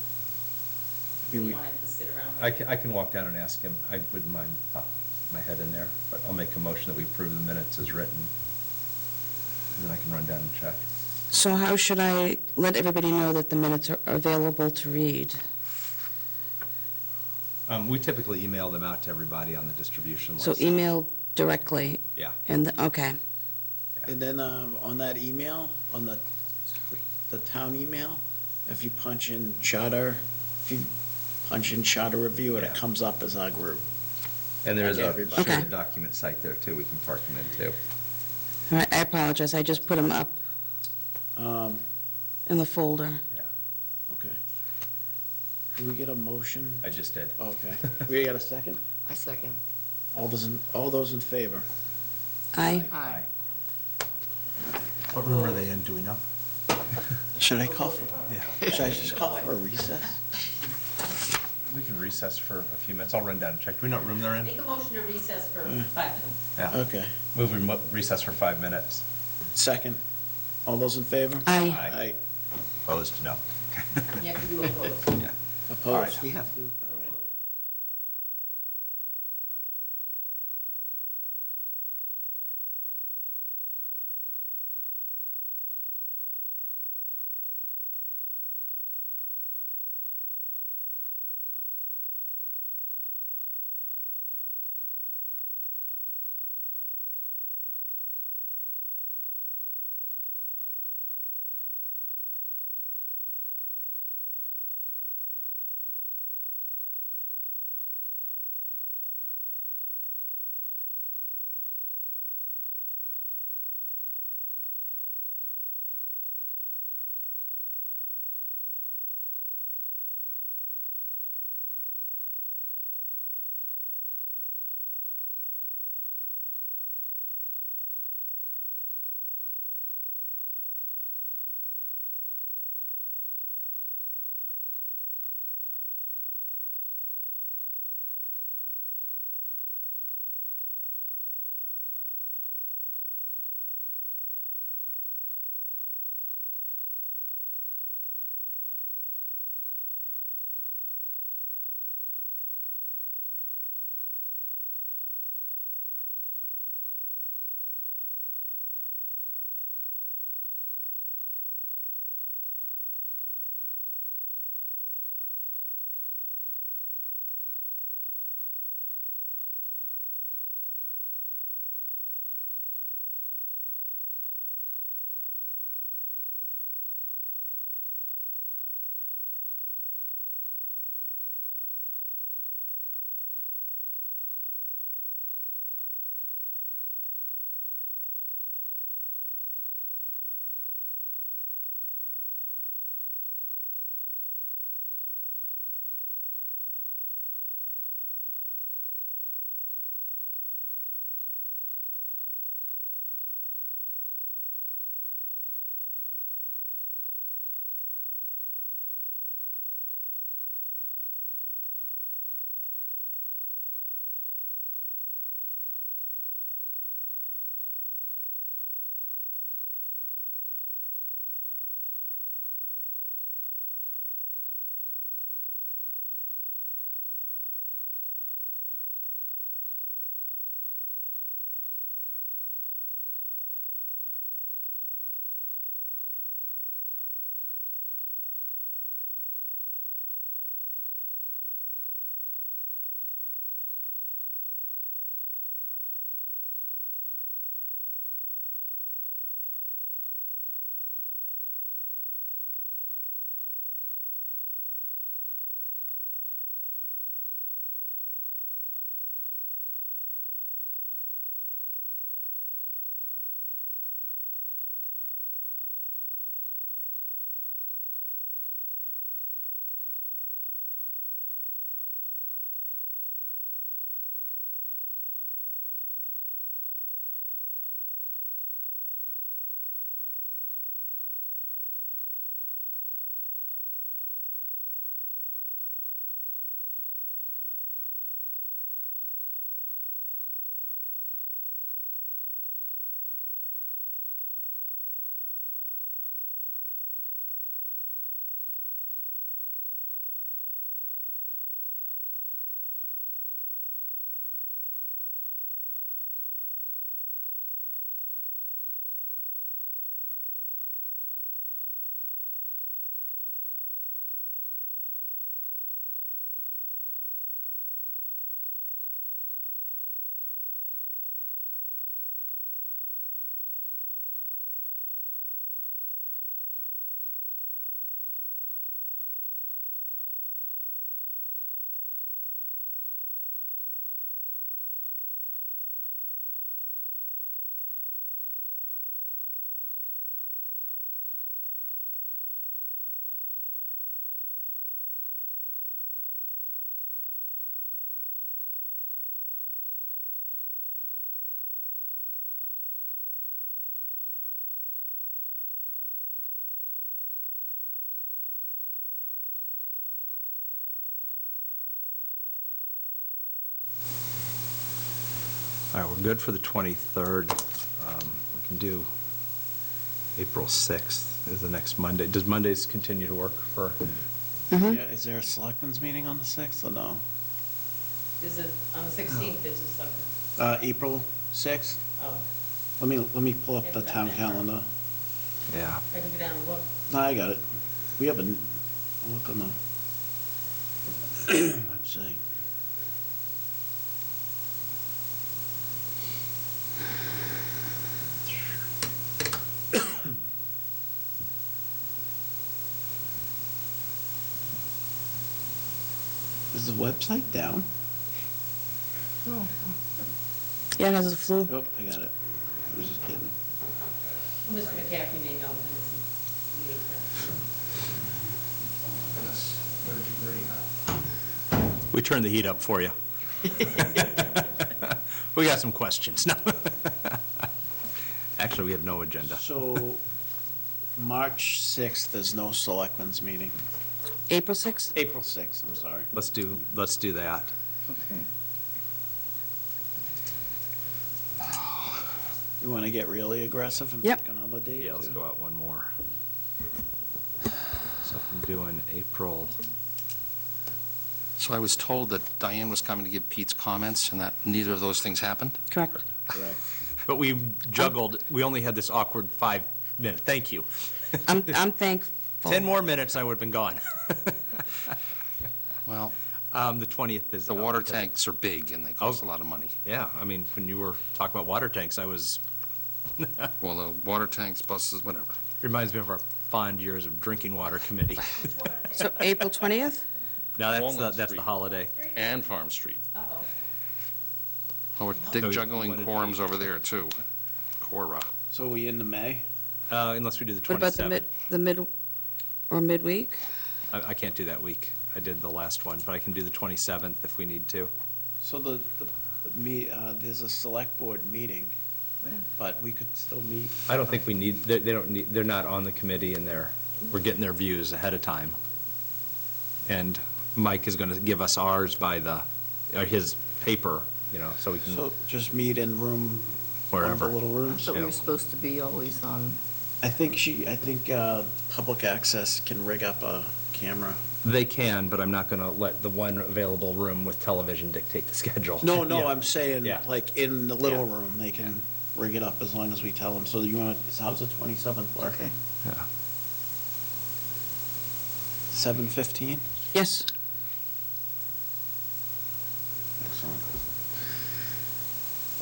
mean, Do we- you want it to sit around? I can walk down and ask him. I wouldn't mind popping my head in there, but I'll make a motion that we approve the minutes as written. And then I can run down and check. So how should I let everybody know that the minutes are available to read? We typically email them out to everybody on the distribution list. So email directly, Yeah. okay. And then on that email, on the town email, if you punch in charter review, and it Yeah. comes up as our group. And there's Okay, a everybody. Okay. shared document site there too, we can park them in too. All right, I apologize, I just put them up Um, in the folder. Yeah. Okay. Did we get a motion? I just did. Okay. We got a second? I second. All those in favor? Aye. Aye. What room are they in, do we know? Should I call, Yeah. should I just call for a recess? We can recess for a few minutes. I'll run down and check. Do we know what room they're in? Make a motion to recess for 5 minutes. Yeah. Okay. Move recess for 5 minutes. Second. All those in favor? Aye. Aye. Opposed? No. You have to do a vote. Yeah. Opposed? You have to. All right, we're good for the 23rd. We can do April 6th is the next Monday. Does Mondays continue to work for? Mhm. Yeah, is there a selectmen's meeting on the 6th or no? Is it, on the 16th, it's just like, April 6th? oh, Let me pull up the town calendar. Yeah. I can go down and look. No, I got it. We have a look on the website. Is the website down? Yeah, it has the flu. Oh, I got it. I was just kidding. Mr. McCaffrey may know. We turned the heat up for you. We got some questions. No. Actually, we have no agenda. So, March 6th, there's no selectmen's meeting. April 6th? April 6th, I'm sorry. Let's do that. Okay. You want to get really aggressive and Yep. pick another date? Yeah, let's too? go out one more. So I'm doing April, So I was told that Diane was coming to give Pete's comments, and that neither of those things happened? Correct. Correct. but we juggled, we only had this awkward 5-minute, thank you. I'm thankful. 10 more minutes, I would have been gone. Well, The 20th is. the water tanks are big, and they cost a lot of money. Yeah, I mean, when you were talking about water tanks, I was, Well, the water tanks, buses, whatever. reminds me of our fond years of drinking water committee. So April 20th? Now, Walnut that's the Street. holiday. And Farm Street. Uh-oh. Oh, we're So you juggling wanted- quorums over there, too. Cora. So we into May? Unless we do the What about 27th. the mid, or midweek? I can't do that week. I did the last one, but I can do the 27th if we need to. So there's a select board meeting, When? but we could still meet. I don't think we need, they don't need, they're not on the committee and we're getting their views ahead of time. And Mike is going to give us ours by his paper, so we can, So just meet in room, one of the wherever. little rooms? So we were supposed to be always on, I think public access can rig up a camera. They can, but I'm not going to let the one available room with television dictate the schedule. No, Yeah. I'm saying, Yeah. like, in the little Yeah. room, they can rig it up as long as we tell them. So you want, how's the 27th work? okay. Yeah. 7:15? Yes. Excellent.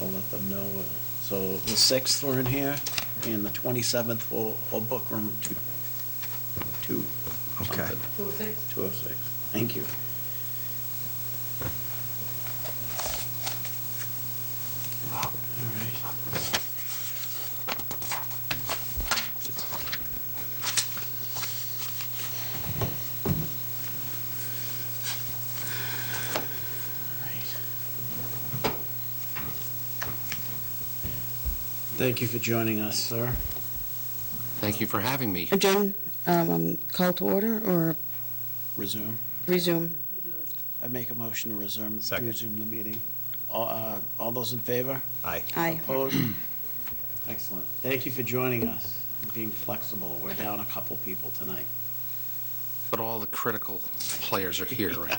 I'll let them know. So the 6th we're in here, and the 27th we'll book room 2. Okay. 206. Thank you. All right. Thank you for joining us, sir. Thank you for having me. Adjourn, call to order or Resume. resume? I make a motion to resume Second. the meeting. All those in favor? Aye. Aye. Opposed? Excellent. Thank you for joining us and being flexible. We're down a couple people tonight. But all the critical players are here, right?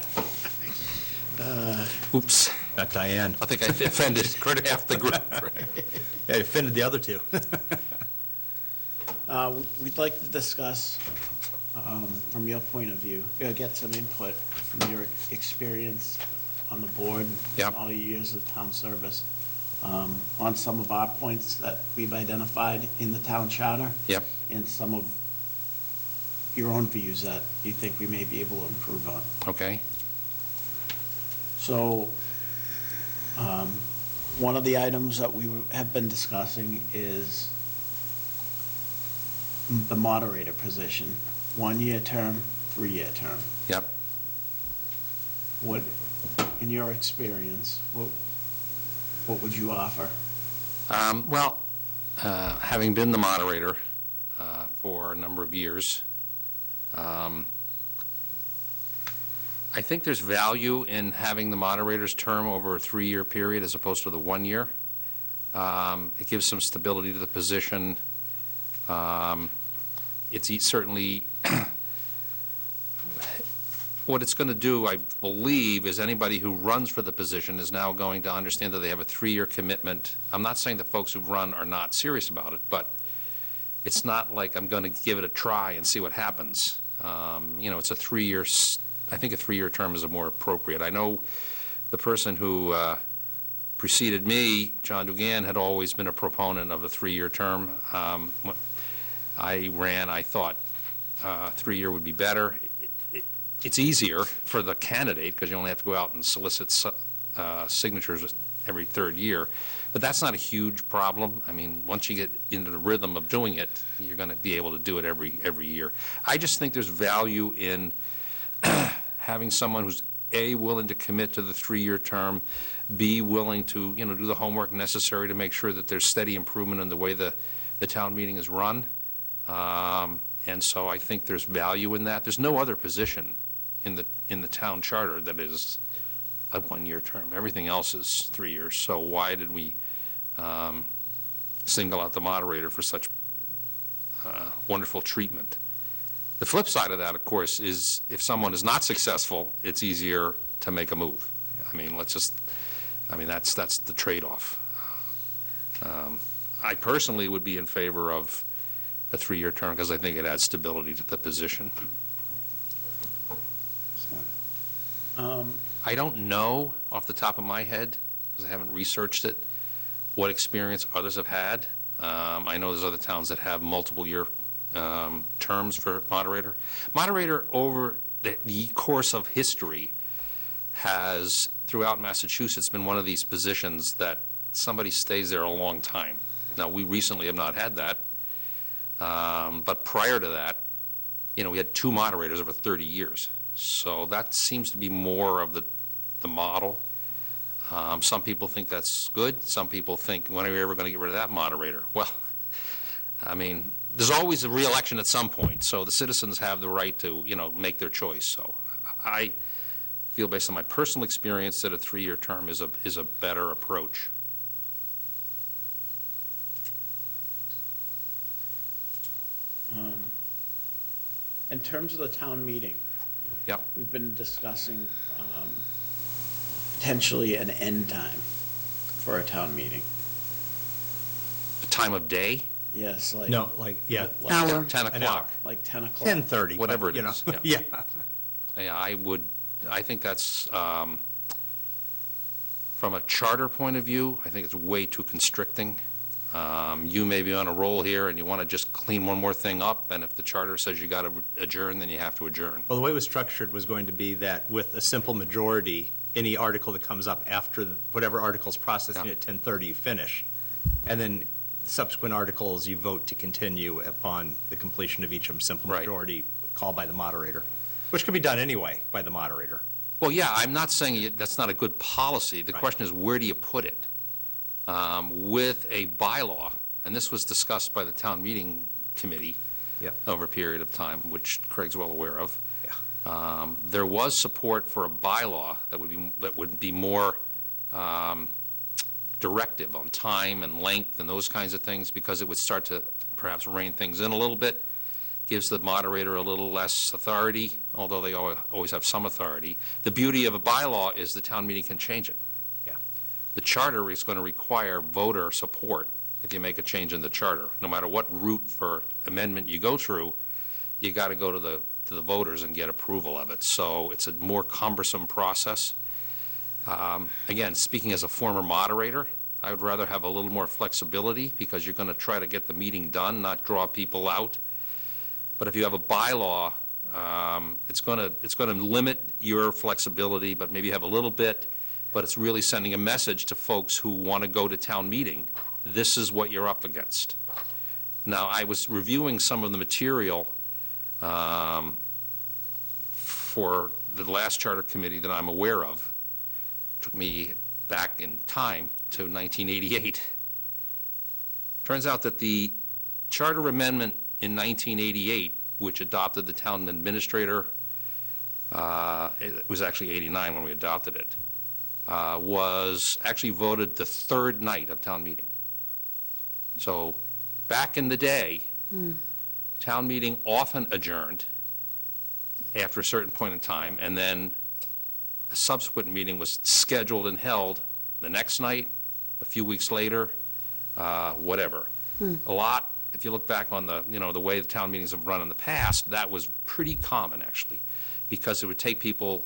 Oops. Got Diane. I think I offended half the group. Yeah, you offended the other two. We'd like to discuss, from your point of view, get some input from your experience on the board. Yep. All your years of town service, on some of our points that we've identified in the town charter. Yep. And some of your own views that you think we may be able to improve on. Okay. So, one of the items that we have been discussing is the moderator position, 1-year term, 3-year term. Yep. What, in your experience, what would you offer? Well, having been the moderator for a number of years, I think there's value in having the moderator's term over a 3-year period as opposed to the 1 year. It gives some stability to the position. Certainly, what it's going to do, I believe, is anybody who runs for the position is now going to understand that they have a 3-year commitment. I'm not saying the folks who run are not serious about it, but it's not like I'm going to give it a try and see what happens. It's a 3-year, I think a 3-year term is more appropriate. I know the person who preceded me, John Dugan, had always been a proponent of a 3-year term. When I ran, I thought 3-year would be better. It's easier for the candidate because you only have to go out and solicit signatures every 3rd year. But that's not a huge problem. I mean, once you get into the rhythm of doing it, you're going to be able to do it every year. I just think there's value in having someone who's, A, willing to commit to the 3-year term, B, willing to, do the homework necessary to make sure that there's steady improvement in the way the town meeting is run. And so I think there's value in that. There's no other position in the town charter that is a 1-year term. Everything else is 3 years. So why did we single out the moderator for such wonderful treatment? The flip side of that, of course, is if someone is not successful, it's easier to make a move. I mean, that's the trade-off. I personally would be in favor of a 3-year term because I think it adds stability to the position. I don't know off the top of my head, because I haven't researched it, what experience others have had. I know there's other towns that have multiple-year terms for moderator. Moderator, over the course of history, has, throughout Massachusetts, been one of these positions that somebody stays there a long time. Now, we recently have not had that, but prior to that, we had 2 moderators over 30 years. So that seems to be more of the model. Some people think that's good. Some people think, when are we ever going to get rid of that moderator? Well, I mean, there's always a re-election at some point, so the citizens have the right to, make their choice. So I feel, based on my personal experience, that a 3-year term is a better approach. In terms of the town meeting. Yep. We've been discussing potentially an end time for a town meeting. The time of day, Yes, like. No, like, yeah. like- Hour. 10 An o'clock. Like 10 o'clock. 10:30. but, Whatever it you know, is, yeah. Yeah. Yeah, I think that's, from a charter point of view, I think it's way too constricting. You may be on a roll here and you want to just clean one more thing up, and if the charter says you got to adjourn, then you have to adjourn. Well, the way it was structured was going to be that with a simple majority, any article that comes up after whatever article's processing Yeah. at 10:30, you finish. And then subsequent articles, you vote to continue upon the completion of each of them, simple Right. majority called by the moderator, which could be done anyway by the moderator. Well, yeah, I'm not saying that's not a good policy. The Right. question is, where do you put it? With a bylaw, and this was discussed by the town meeting committee Yep. over a period of time, which Craig's well aware of. Yeah. There was support for a bylaw that would be more directive on time and length and those kinds of things, because it would start to perhaps rein things in a little bit, gives the moderator a little less authority, although they always have some authority. The beauty of a bylaw is the town meeting can change it. Yeah. The charter is going to require voter support if you make a change in the charter. No matter what route for amendment you go through, you got to go to the voters and get approval of it. So it's a more cumbersome process. Again, speaking as a former moderator, I would rather have a little more flexibility, because you're going to try to get the meeting done, not draw people out. But if you have a bylaw, it's going to limit your flexibility, but maybe you have a little bit, but it's really sending a message to folks who want to go to town meeting. This is what you're up against. Now, I was reviewing some of the material for the last charter committee that I'm aware of. Took me back in time to 1988. Turns out that the charter amendment in 1988, which adopted the town administrator, it was actually 89 when we adopted it, was actually voted the 3rd night of town meeting. So back in the day, town meeting often adjourned after a certain point in time, and then a subsequent meeting was scheduled and held the next night, a few weeks later, whatever. A lot, if you look back on the, the way the town meetings have run in the past, that was pretty common, actually, because it would take people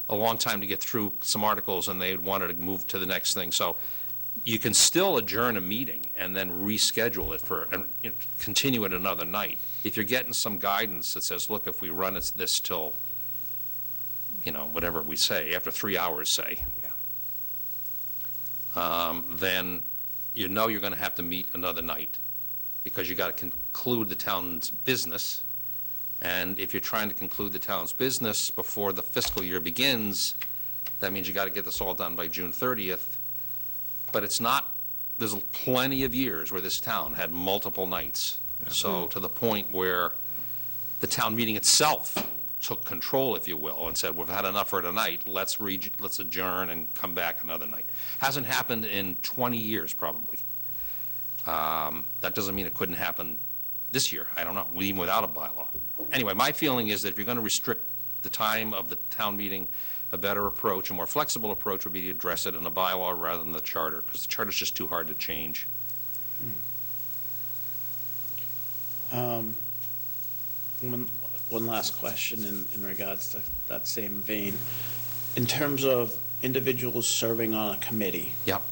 a long time to get through some articles, and they wanted to move to the next thing. So you can still adjourn a meeting and then reschedule it and continue it another night. If you're getting some guidance that says, look, if we run this till, whatever we say, after 3 hours, say, then you're going to have to meet another night, because you got to conclude the town's business. And if you're trying to conclude the town's business before the fiscal year begins, that means you got to get this all done by June 30th. But it's not, there's plenty of years where this town had multiple nights. So to the point where the town meeting itself took control, if you will, and said, we've had enough for tonight, let's adjourn and come back another night. Hasn't happened in 20 years, probably. That doesn't mean it couldn't happen this year. I don't know, even without a bylaw. Anyway, my feeling is that if you're going to restrict the time of the town meeting, a better approach, a more flexible approach would be to address it in a bylaw rather than the charter, because the charter's just too hard to change. One last question in regards to that same vein. In terms of individuals serving on a committee. Yep.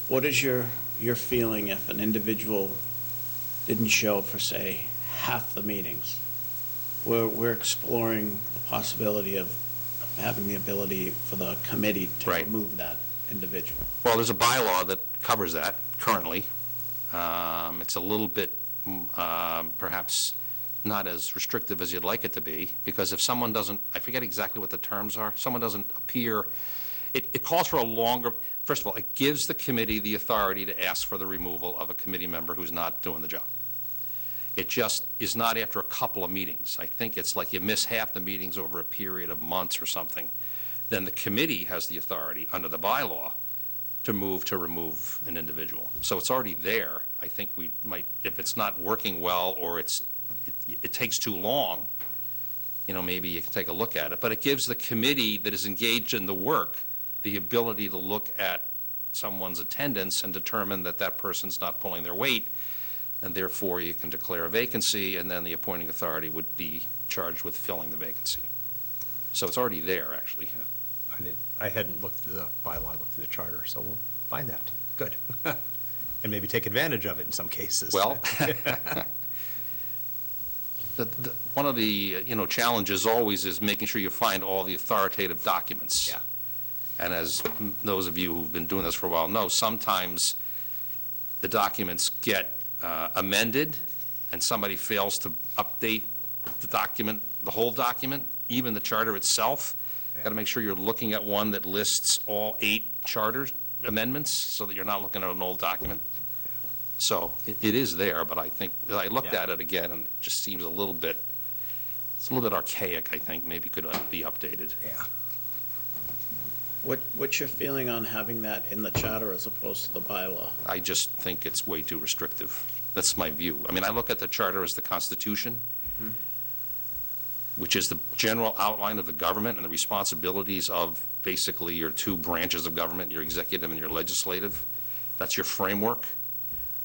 What is your feeling if an individual didn't show for, say, half the meetings? We're exploring the possibility of having the ability for the committee to Right. remove that individual. Well, there's a bylaw that covers that currently. It's a little bit, perhaps not as restrictive as you'd like it to be, because if someone doesn't, I forget exactly what the terms are, someone doesn't appear, it calls for a longer, first of all, it gives the committee the authority to ask for the removal of a committee member who's not doing the job. It just is not after a couple of meetings. I think it's like you miss half the meetings over a period of months or something. Then the committee has the authority under the bylaw to remove an individual. So it's already there. I think we might, if it's not working well or it takes too long, maybe you can take a look at it. But it gives the committee that is engaged in the work the ability to look at someone's attendance and determine that that person's not pulling their weight, and therefore you can declare a vacancy, and then the appointing authority would be charged with filling the vacancy. So it's already there, actually. I hadn't looked at the bylaw, looked at the charter, so we'll find that. Good. And maybe take advantage of it in some cases. Well, one of the, challenges always is making sure you find all the authoritative documents. Yeah. And as those of you who've been doing this for a while know, sometimes the documents get amended and somebody fails to update the document, the whole document, even the charter itself. Yeah. Got to make sure you're looking at one that lists all 8 charter amendments so that you're not looking at an old document. So it is there, but I think, I looked Yeah. at it again and it just seems it's a little bit archaic, I think, maybe could be updated. Yeah. What's your feeling on having that in the charter as opposed to the bylaw? I just think it's way too restrictive. That's my view. I mean, I look at the charter as the Constitution, which is the general outline of the government and the responsibilities of basically your 2 branches of government, your executive and your legislative. That's your framework.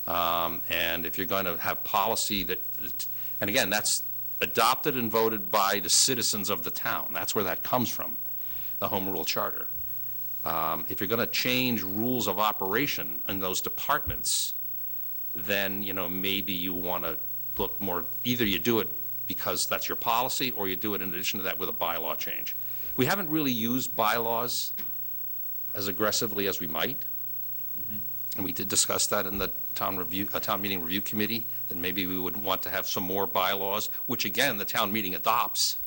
And if you're going to have policy and again, that's adopted and voted by the citizens of the town. That's where that comes from, the Home Rule Charter. If you're going to change rules of operation in those departments, then, maybe you want to look more, either you do it because that's your policy, or you do it in addition to that with a bylaw change. We haven't really used bylaws as aggressively as we might. And we did discuss that in the town meeting review committee, that maybe we would want to have some more bylaws, which again, the town meeting adopts.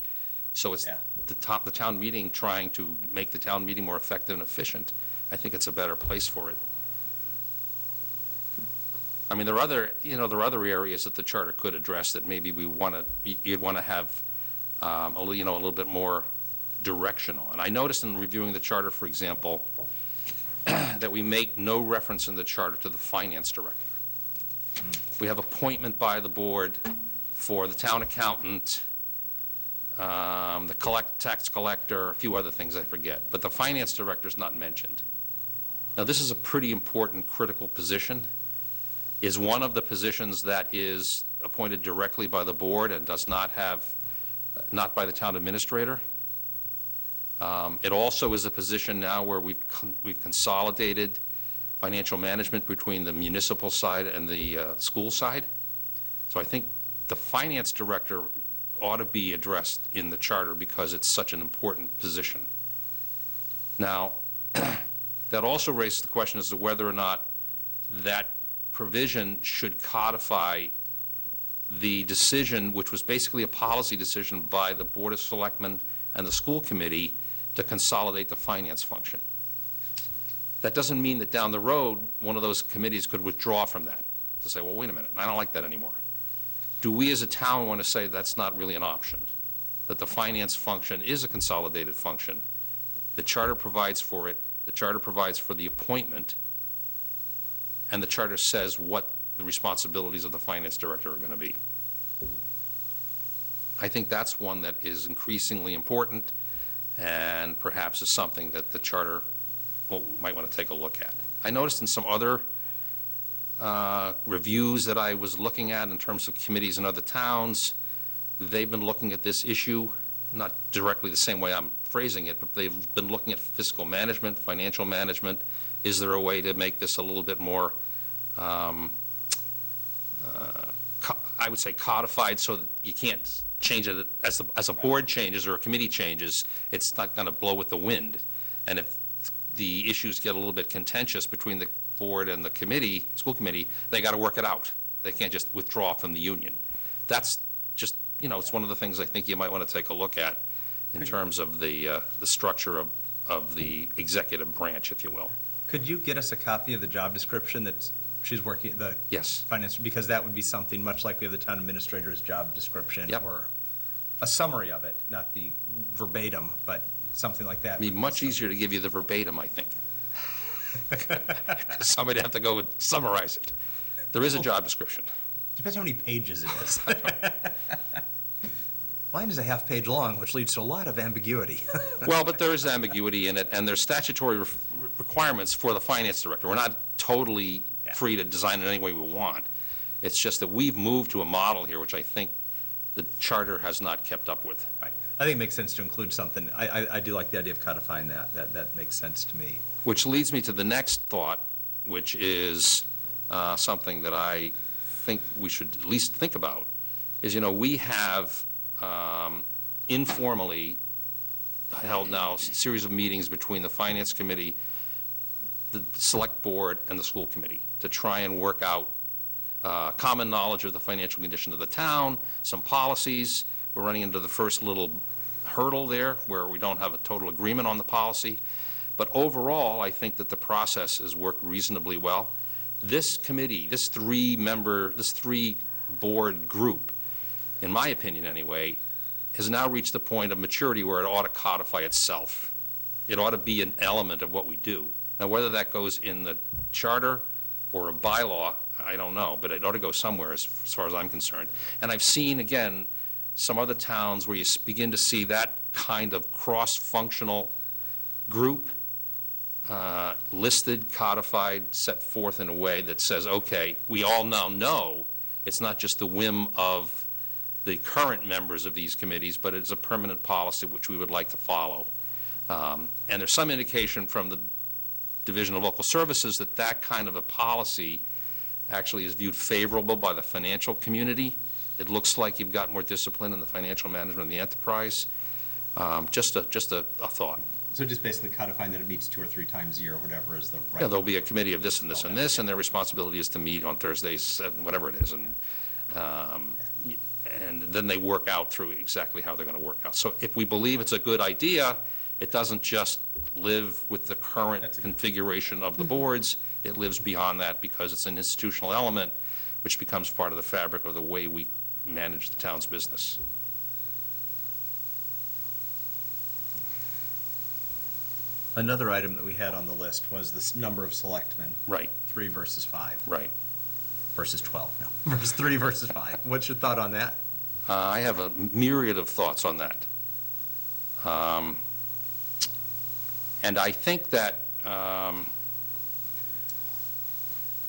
So it's Yeah. the town meeting trying to make the town meeting more effective and efficient. I think it's a better place for it. I mean, there are other areas that the charter could address that maybe you'd want to have a little bit more direction on. I noticed in reviewing the charter, for example, that we make no reference in the charter to the finance director. We have appointment by the board for the town accountant, the tax collector, a few other things I forget, but the finance director is not mentioned. Now, this is a pretty important, critical position. Is one of the positions that is appointed directly by the board and does not have, not by the town administrator. It also is a position now where we've consolidated financial management between the municipal side and the school side. So I think the finance director ought to be addressed in the charter because it's such an important position. Now, that also raises the question as to whether or not that provision should codify the decision, which was basically a policy decision by the Board of Selectmen and the school committee to consolidate the finance function. That doesn't mean that down the road, one of those committees could withdraw from that, to say, well, wait a minute, I don't like that anymore. Do we as a town want to say that's not really an option, that the finance function is a consolidated function? The charter provides for it, the charter provides for the appointment, and the charter says what the responsibilities of the finance director are going to be. I think that's one that is increasingly important and perhaps is something that the charter might want to take a look at. I noticed in some other reviews that I was looking at in terms of committees in other towns, they've been looking at this issue, not directly the same way I'm phrasing it, but they've been looking at fiscal management, financial management. Is there a way to make this a little bit more, I would say, codified so that you can't change it as a board changes or a committee changes, it's not going to blow with the wind. And if the issues get a little bit contentious between the board and the committee, school committee, they got to work it out. They can't just withdraw from the union. That's just, it's one of the things I think you might want to take a look at in terms of the structure of the executive branch, if you will. Could you get us a copy of the job description that she's working, the Yes. finance, because that would be something much like we have the town administrator's job description. Yep. Or a summary of it, not the verbatim, but something like that. It'd be much easier to give you the verbatim, I think. Somebody have to go and summarize it. There is a job description. Depends how many pages it is. Mine is a half page long, which leads to a lot of ambiguity. Well, but there is ambiguity in it, and there's statutory requirements for the finance director. We're not totally free to design it any way we want. It's just that we've moved to a model here, which I think the charter has not kept up with. Right. I think it makes sense to include something. I do like the idea of codifying that. That makes sense to me. Which leads me to the next thought, which is something that I think we should at least think about, is, we have informally held now a series of meetings between the Finance Committee, the Select Board, and the School Committee to try and work out common knowledge of the financial condition of the town, some policies. We're running into the first little hurdle there where we don't have a total agreement on the policy. But overall, I think that the process has worked reasonably well. This committee, this three-board group, in my opinion anyway, has now reached the point of maturity where it ought to codify itself. It ought to be an element of what we do. Now, whether that goes in the charter or a bylaw, I don't know, but it ought to go somewhere as far as I'm concerned. And I've seen, again, some other towns where you begin to see that kind of cross-functional group listed, codified, set forth in a way that says, okay, we all now know it's not just the whim of the current members of these committees, but it's a permanent policy which we would like to follow. And there's some indication from the Division of Local Services that that kind of a policy actually is viewed favorable by the financial community. It looks like you've got more discipline in the financial management of the enterprise. Just a thought. So just basically codifying that it meets 2 or 3 times a year, or whatever is the right. Yeah, there'll be a committee of this and this and this, and their responsibility is to meet on Thursdays, whatever it is, and then they work out through exactly how they're going to work out. So if we believe it's a good idea, it doesn't just live with the current configuration of the boards, it lives beyond that because it's an institutional element which becomes part of the fabric of the way we manage the town's business. Another item that we had on the list was this number of selectmen, Right, 3 versus 5. right. versus 12, no, versus 3 versus 5. What's your thought on that? I have a myriad of thoughts on that. And I think that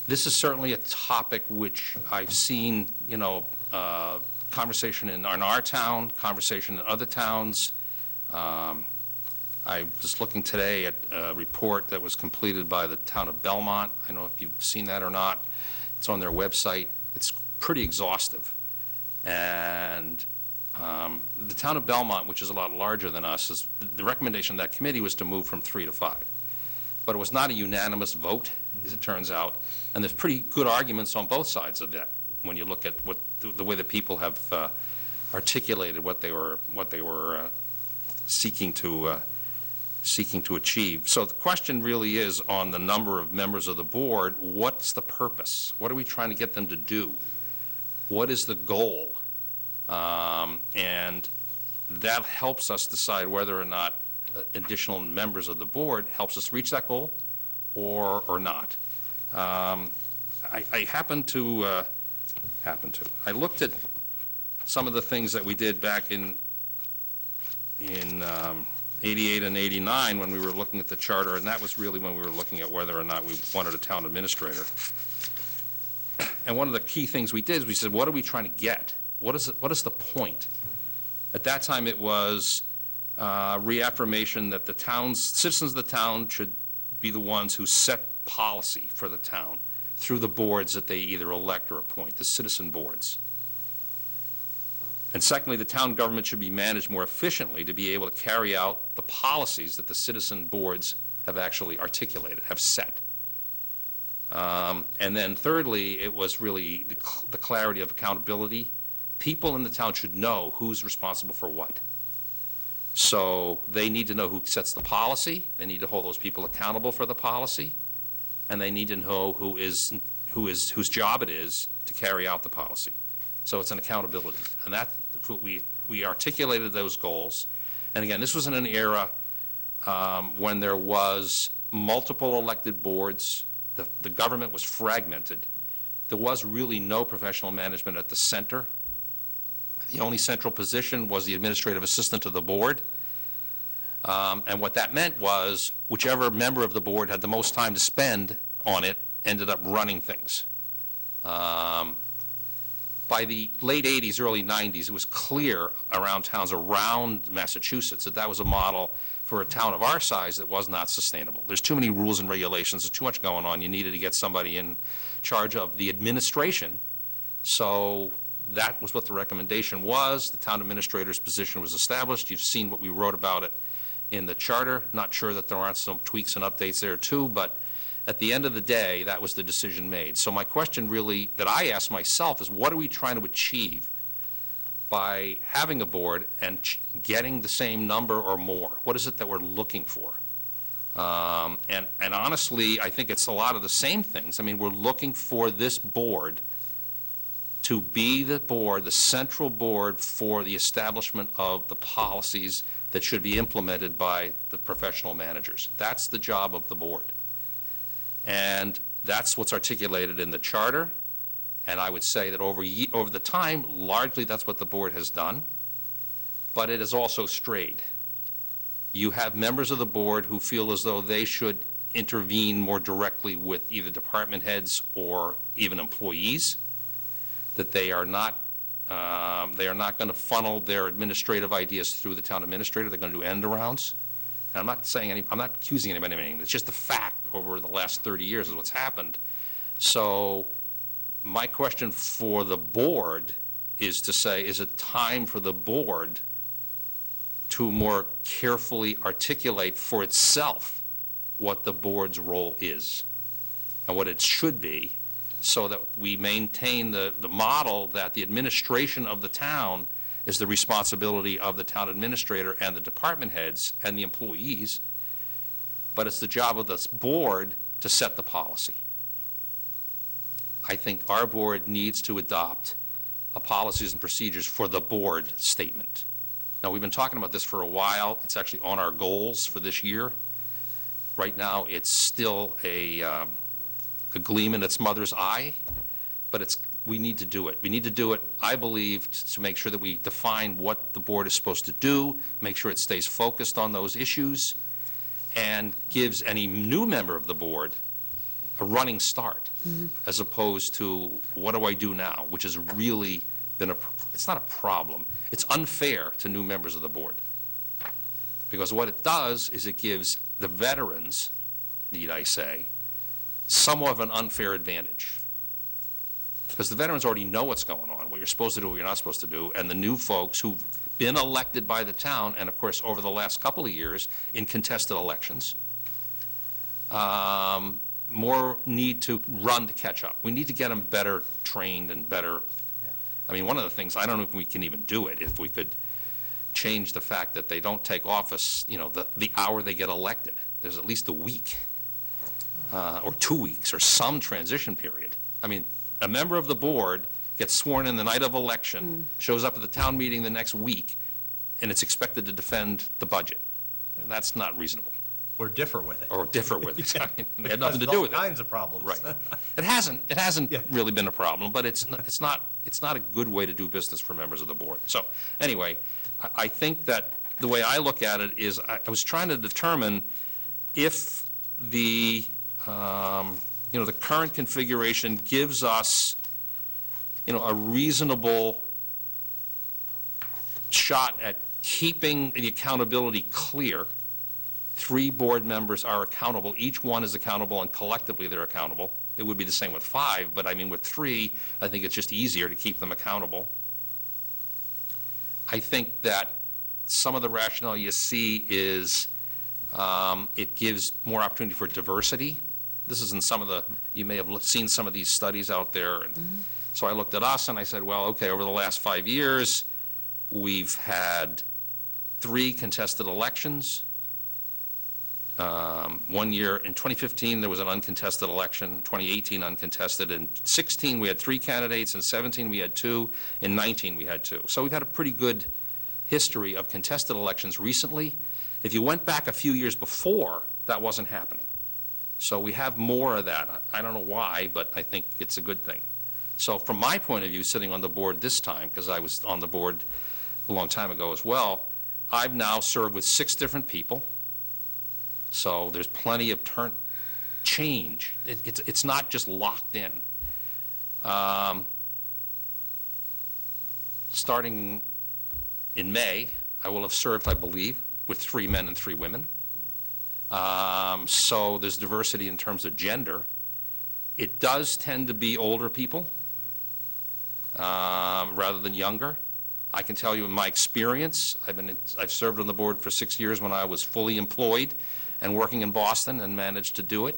this is certainly a topic which I've seen, conversation in our town, conversation in other towns. I was looking today at a report that was completed by the town of Belmont. I don't know if you've seen that or not. It's on their website. It's pretty exhaustive. And the town of Belmont, which is a lot larger than us, the recommendation of that committee was to move from 3 to 5. But it was not a unanimous vote, as it turns out. And there's pretty good arguments on both sides of that when you look at what the way that people have articulated what they were seeking to achieve. So the question really is on the number of members of the board. What's the purpose? What are we trying to get them to do? What is the goal? And that helps us decide whether or not additional members of the board helps us reach that goal or not. I looked at some of the things that we did back in 88 and 89 when we were looking at the charter, and that was really when we were looking at whether or not we wanted a town administrator. And one of the key things we did is we said, what are we trying to get? What is the point? At that time, it was reaffirmation that citizens of the town should be the ones who set policy for the town through the boards that they either elect or appoint, the citizen boards. And secondly, the town government should be managed more efficiently to be able to carry out the policies that the citizen boards have actually articulated, have set. And then thirdly, it was really the clarity of accountability. People in the town should know who's responsible for what. So they need to know who sets the policy, they need to hold those people accountable for the policy, and they need to know whose job it is to carry out the policy. So it's an accountability. And that's what we articulated those goals. And again, this was in an era when there was multiple elected boards, the government was fragmented. There was really no professional management at the center. The only central position was the administrative assistant to the board. And what that meant was whichever member of the board had the most time to spend on it ended up running things. By the late 80s, early 90s, it was clear around towns around Massachusetts that was a model for a town of our size that was not sustainable. There's too many rules and regulations, there's too much going on. You needed to get somebody in charge of the administration. So that was what the recommendation was. The town administrator's position was established. You've seen what we wrote about it in the charter. Not sure that there aren't some tweaks and updates there too, but at the end of the day, that was the decision made. So my question really that I ask myself is, what are we trying to achieve by having a board and getting the same number or more? What is it that we're looking for? And honestly, I think it's a lot of the same things. I mean, we're looking for this board to be the board, the central board for the establishment of the policies that should be implemented by the professional managers. That's the job of the board. And that's what's articulated in the charter. And I would say that over the time, largely that's what the board has done. But it has also strayed. You have members of the board who feel as though they should intervene more directly with either department heads or even employees, that they are not going to funnel their administrative ideas through the town administrator. They're going to do end arounds. And I'm not accusing anybody of anything. It's just the fact over the last 30 years is what's happened. So my question for the board is to say, is it time for the board to more carefully articulate for itself what the board's role is and what it should be, so that we maintain the model that the administration of the town is the responsibility of the town administrator and the department heads and the employees, but it's the job of this board to set the policy. I think our board needs to adopt a policies and procedures for the board statement. Now, we've been talking about this for a while. It's actually on our goals for this year. Right now, it's still a gleam in its mother's eye, but we need to do it. We need to do it, I believe, to make sure that we define what the board is supposed to do, make sure it stays focused on those issues, and gives any new member of the board a running start, as opposed to, what do I do now? Which has really been it's not a problem. It's unfair to new members of the board. Because what it does is it gives the veterans, need I say, somewhat of an unfair advantage. Because the veterans already know what's going on, what you're supposed to do, what you're not supposed to do, and the new folks who've been elected by the town, and of course, over the last couple of years, in contested elections, more need to run to catch up. We need to get them better trained and better. I mean, one of the things, I don't know if we can even do it, if we could change the fact that they don't take office, the hour they get elected. There's at least a week, or 2 weeks, or some transition period. I mean, a member of the board gets sworn in the night of election, shows up at the town meeting the next week, and it's expected to defend the budget. And that's not reasonable. Or differ with it. Or differ with it. I mean, it had nothing to do with it. All kinds of problems. Right. It hasn't Yeah. really been a problem, but it's not a good way to do business for members of the board. So, anyway, I think that the way I look at it is, I was trying to determine if the current configuration gives us, a reasonable shot at keeping the accountability clear. 3 board members are accountable. Each one is accountable, and collectively they're accountable. It would be the same with 5, but I mean, with 3, I think it's just easier to keep them accountable. I think that some of the rationale you see is it gives more opportunity for diversity. This is in some of the, you may have seen some of these studies out there. And so I looked at us and I said, well, okay, over the last 5 years, we've had 3 contested elections. 1 year, in 2015, there was an uncontested election, 2018 uncontested, in 16 we had 3 candidates, in 17 we had 2, in 19 we had 2. So we've had a pretty good history of contested elections recently. If you went back a few years before, that wasn't happening. So we have more of that. I don't know why, but I think it's a good thing. So from my point of view, sitting on the board this time, because I was on the board a long time ago as well, I've now served with 6 different people. So there's plenty of change. It's not just locked in. Starting in May, I will have served, I believe, with 3 men and 3 women. So there's diversity in terms of gender. It does tend to be older people rather than younger. I can tell you in my experience, I've served on the board for 6 years when I was fully employed and working in Boston and managed to do it.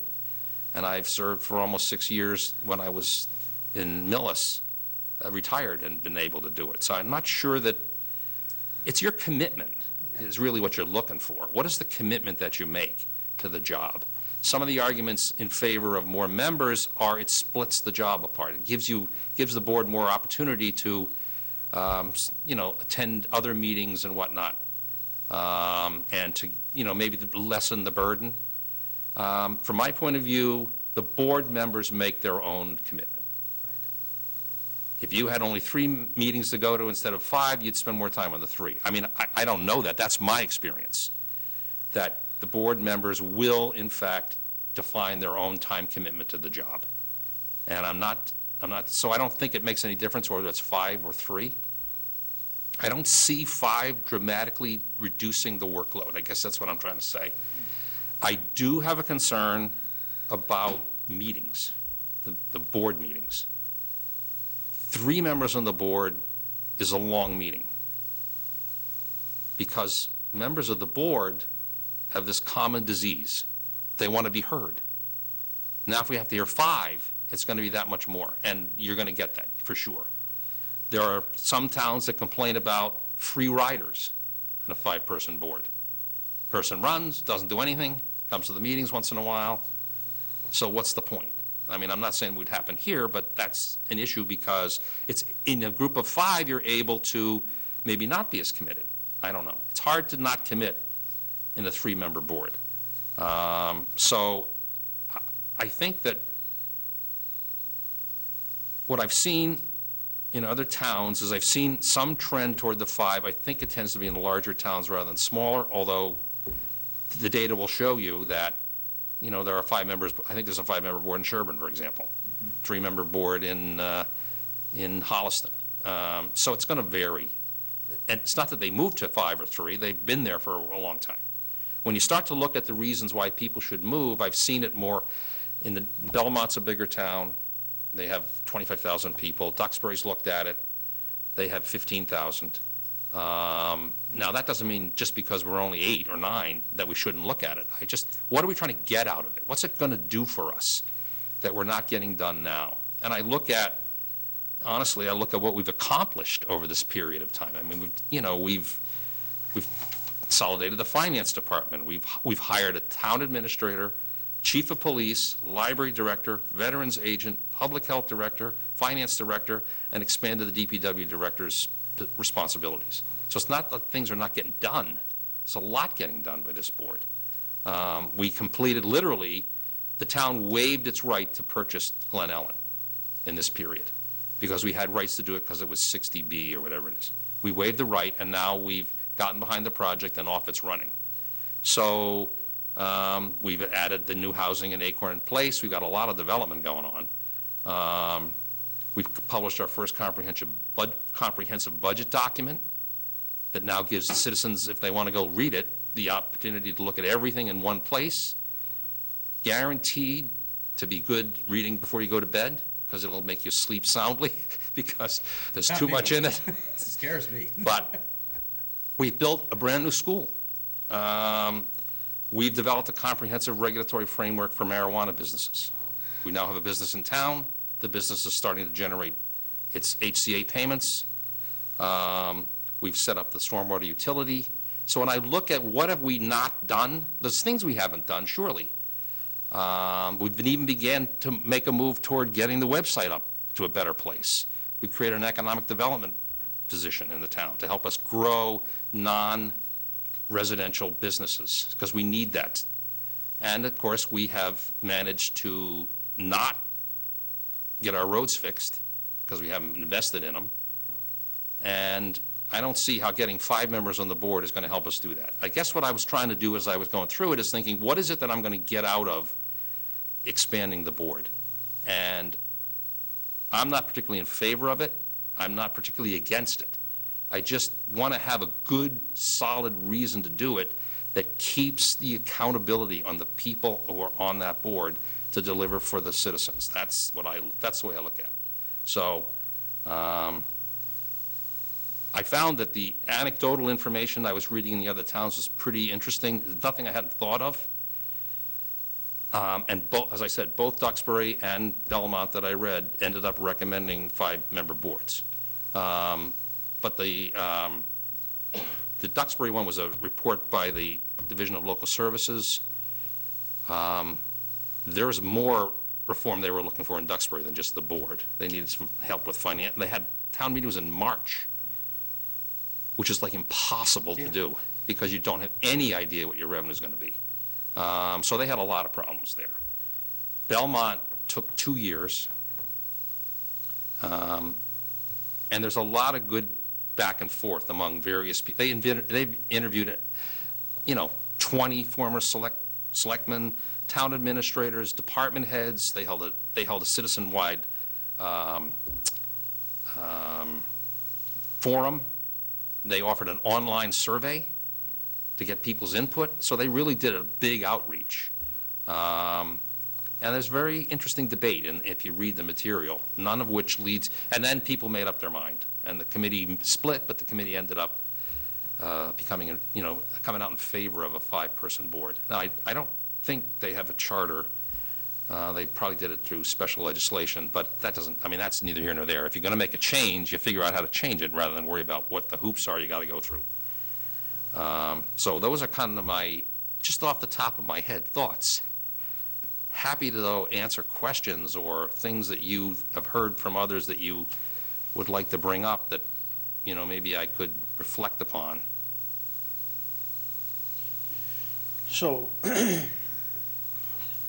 And I've served for almost 6 years when I was in Millis, retired, and been able to do it. So I'm not sure that it's your commitment is really what you're looking for. What is the commitment that you make to the job? Some of the arguments in favor of more members are it splits the job apart. It gives the board more opportunity to, attend other meetings and whatnot, and to, maybe lessen the burden. From my point of view, the board members make their own commitment. If you had only 3 meetings to go to instead of 5, you'd spend more time on the 3. I mean, I don't know that. That's my experience, that the board members will, in fact, define their own time commitment to the job. And so I don't think it makes any difference whether it's 5 or 3. I don't see 5 dramatically reducing the workload. I guess that's what I'm trying to say. I do have a concern about meetings, the board meetings. 3 members on the board is a long meeting, because members of the board have this common disease. They want to be heard. Now, if we have to hear 5, it's going to be that much more, and you're going to get that for sure. There are some towns that complain about free riders in a 5-person board. Person runs, doesn't do anything, comes to the meetings once in a while. So what's the point? I mean, I'm not saying it would happen here, but that's an issue because it's in a group of 5, you're able to maybe not be as committed. I don't know. It's hard to not commit in a 3-member board. So I think that what I've seen in other towns is I've seen some trend toward the 5. I think it tends to be in larger towns rather than smaller, although the data will show you that, there are 5 members. I think there's a 5-member board in Sherburne, for example, 3-member board in Holliston. So it's going to vary. And it's not that they moved to 5 or 3. They've been there for a long time. When you start to look at the reasons why people should move, I've seen it more in the Belmont's a bigger town. They have 25,000 people. Duxbury's looked at it. They have 15,000. Now, that doesn't mean just because we're only 8 or 9 that we shouldn't look at it. What are we trying to get out of it? What's it going to do for us that we're not getting done now? And honestly, I look at what we've accomplished over this period of time. I mean, we've consolidated the finance department. We've hired a town administrator, chief of police, library director, veterans agent, public health director, finance director, and expanded the DPW director's responsibilities. So it's not that things are not getting done. There's a lot getting done by this board. We completed, literally, the town waived its right to purchase Glen Ellen in this period because we had rights to do it because it was 60B or whatever it is. We waived the right, and now we've gotten behind the project and off it's running. So we've added the new housing in Acorn Place. We've got a lot of development going on. We've published our first comprehensive budget document that now gives citizens, if they want to go read it, the opportunity to look at everything in one place. Guaranteed to be good reading before you go to bed, because it'll make you sleep soundly, because there's too much in it. It scares me. But we've built a brand-new school. We've developed a comprehensive regulatory framework for marijuana businesses. We now have a business in town. The business is starting to generate its HCA payments. We've set up the stormwater utility. So when I look at what have we not done, there's things we haven't done, surely. We've even began to make a move toward getting the website up to a better place. We've created an economic development position in the town to help us grow non-residential businesses, because we need that. And, of course, we have managed to not get our roads fixed because we haven't invested in them. And I don't see how getting 5 members on the board is going to help us do that. I guess what I was trying to do as I was going through it is thinking, what is it that I'm going to get out of expanding the board? And I'm not particularly in favor of it. I'm not particularly against it. I just want to have a good, solid reason to do it that keeps the accountability on the people who are on that board to deliver for the citizens. That's the way I look at it. So I found that the anecdotal information I was reading in the other towns was pretty interesting. Nothing I hadn't thought of. And as I said, both Duxbury and Belmont that I read ended up recommending 5-member boards. But the Duxbury one was a report by the Division of Local Services. There was more reform they were looking for in Duxbury than just the board. They needed some help with finance. They had town meetings in March, which is like impossible to do because you don't have any idea what your revenue is going to be. So they had a lot of problems there. Belmont took 2 years, and there's a lot of good back and forth among various people. They've interviewed, 20 former selectmen, town administrators, department heads. They held a citizen-wide forum. They offered an online survey to get people's input. So they really did a big outreach. And there's very interesting debate if you read the material, none of which leads, and then people made up their mind. And the committee split, but the committee ended up coming out in favor of a 5-person board. Now, I don't think they have a charter. They probably did it through special legislation, but that's neither here nor there. If you're going to make a change, you figure out how to change it rather than worry about what the hoops are you got to go through. So those are kind of my, just off the top of my head, thoughts. Happy to, though, answer questions or things that you have heard from others that you would like to bring up that, maybe I could reflect upon. So,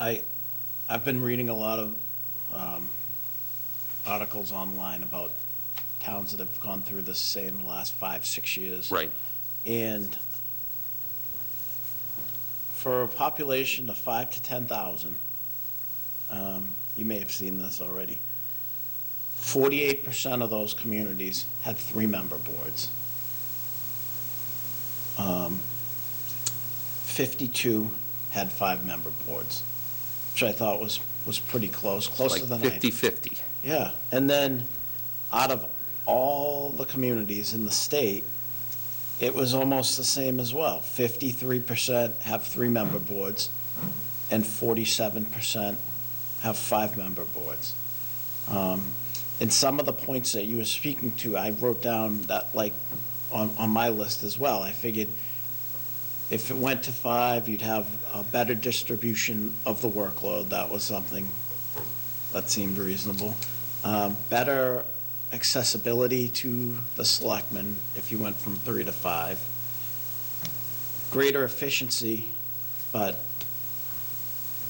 I've been reading a lot of articles online about towns that have gone through this, say, in the last 5, 6 years. Right. And for a population of 5 to 10,000, you may have seen this already, 48% of those communities had 3-member boards. 52 had 5-member boards, which I thought was pretty closer Like than 50/50. Yeah, and then out of all the communities in the state, it was almost the same as well. 53% have 3-member boards, and 47% have 5-member boards. And some of the points that you were speaking to, I wrote down that, like, on my list as well. I figured if it went to 5, you'd have a better distribution of the workload. That was something that seemed reasonable. Better accessibility to the selectmen if you went from 3 to 5. Greater efficiency, but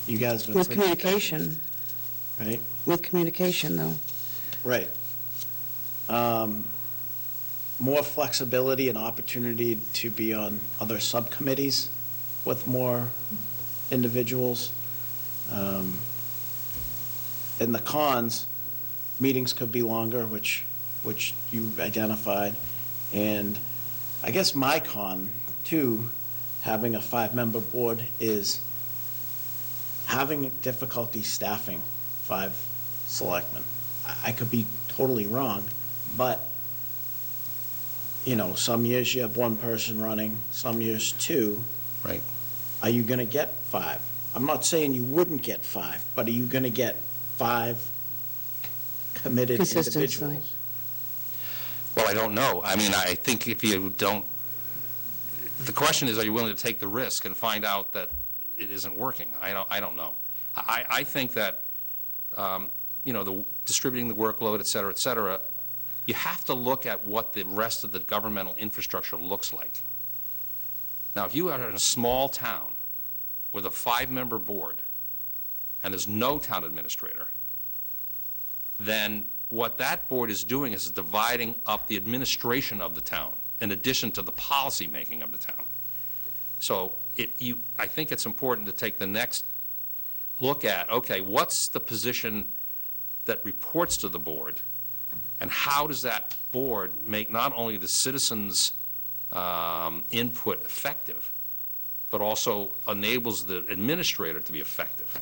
you guys have been With pretty communication, efficient, right? with communication, though. Right. More flexibility and opportunity to be on other subcommittees with more individuals. In the cons, meetings could be longer, which you identified. And I guess my con, too, having a 5-member board, is having difficulty staffing 5 selectmen. I could be totally wrong, but, some years you have 1 person running, some years 2. Right. Are you going to get 5? I'm not saying you wouldn't get 5, but are you going to get 5 committed Consistency. individuals? Well, I don't know. I mean, I think if you don't, the question is, are you willing to take the risk and find out that it isn't working? I don't know. I think that, distributing the workload, et cetera, you have to look at what the rest of the governmental infrastructure looks like. Now, if you are in a small town with a 5-member board and there's no town administrator, then what that board is doing is dividing up the administration of the town in addition to the policy making of the town. So I think it's important to take the next look at, okay, what's the position that reports to the board, and how does that board make not only the citizens' input effective, but also enables the administrator to be effective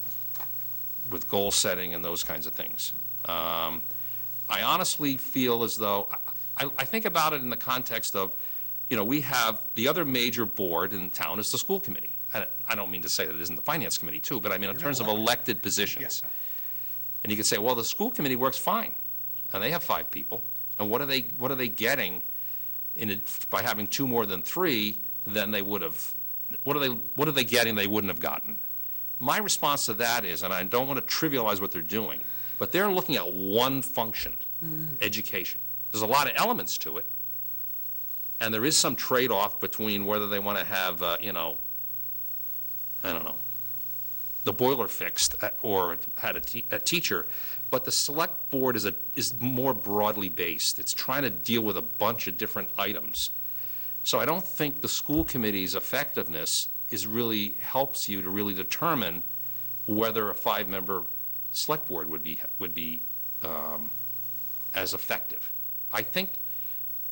with goal setting and those kinds of things. I honestly feel as though, I think about it in the context of, we have the other major board in town is the school committee. I don't mean to say that it isn't the finance committee too, but I mean in terms of elected positions. And you could say, well, the school committee works fine, and they have 5 people, and what are they getting by having 2 more than 3 than they would have? What are they getting they wouldn't have gotten? My response to that is, and I don't want to trivialize what they're doing, but they're looking at one function, education. There's a lot of elements to it, and there is some trade-off between whether they want to have, I don't know, the boiler fixed or had a teacher, but the select board is more broadly based. It's trying to deal with a bunch of different items. So I don't think the school committee's effectiveness really helps you to really determine whether a 5-member select board would be as effective. I think,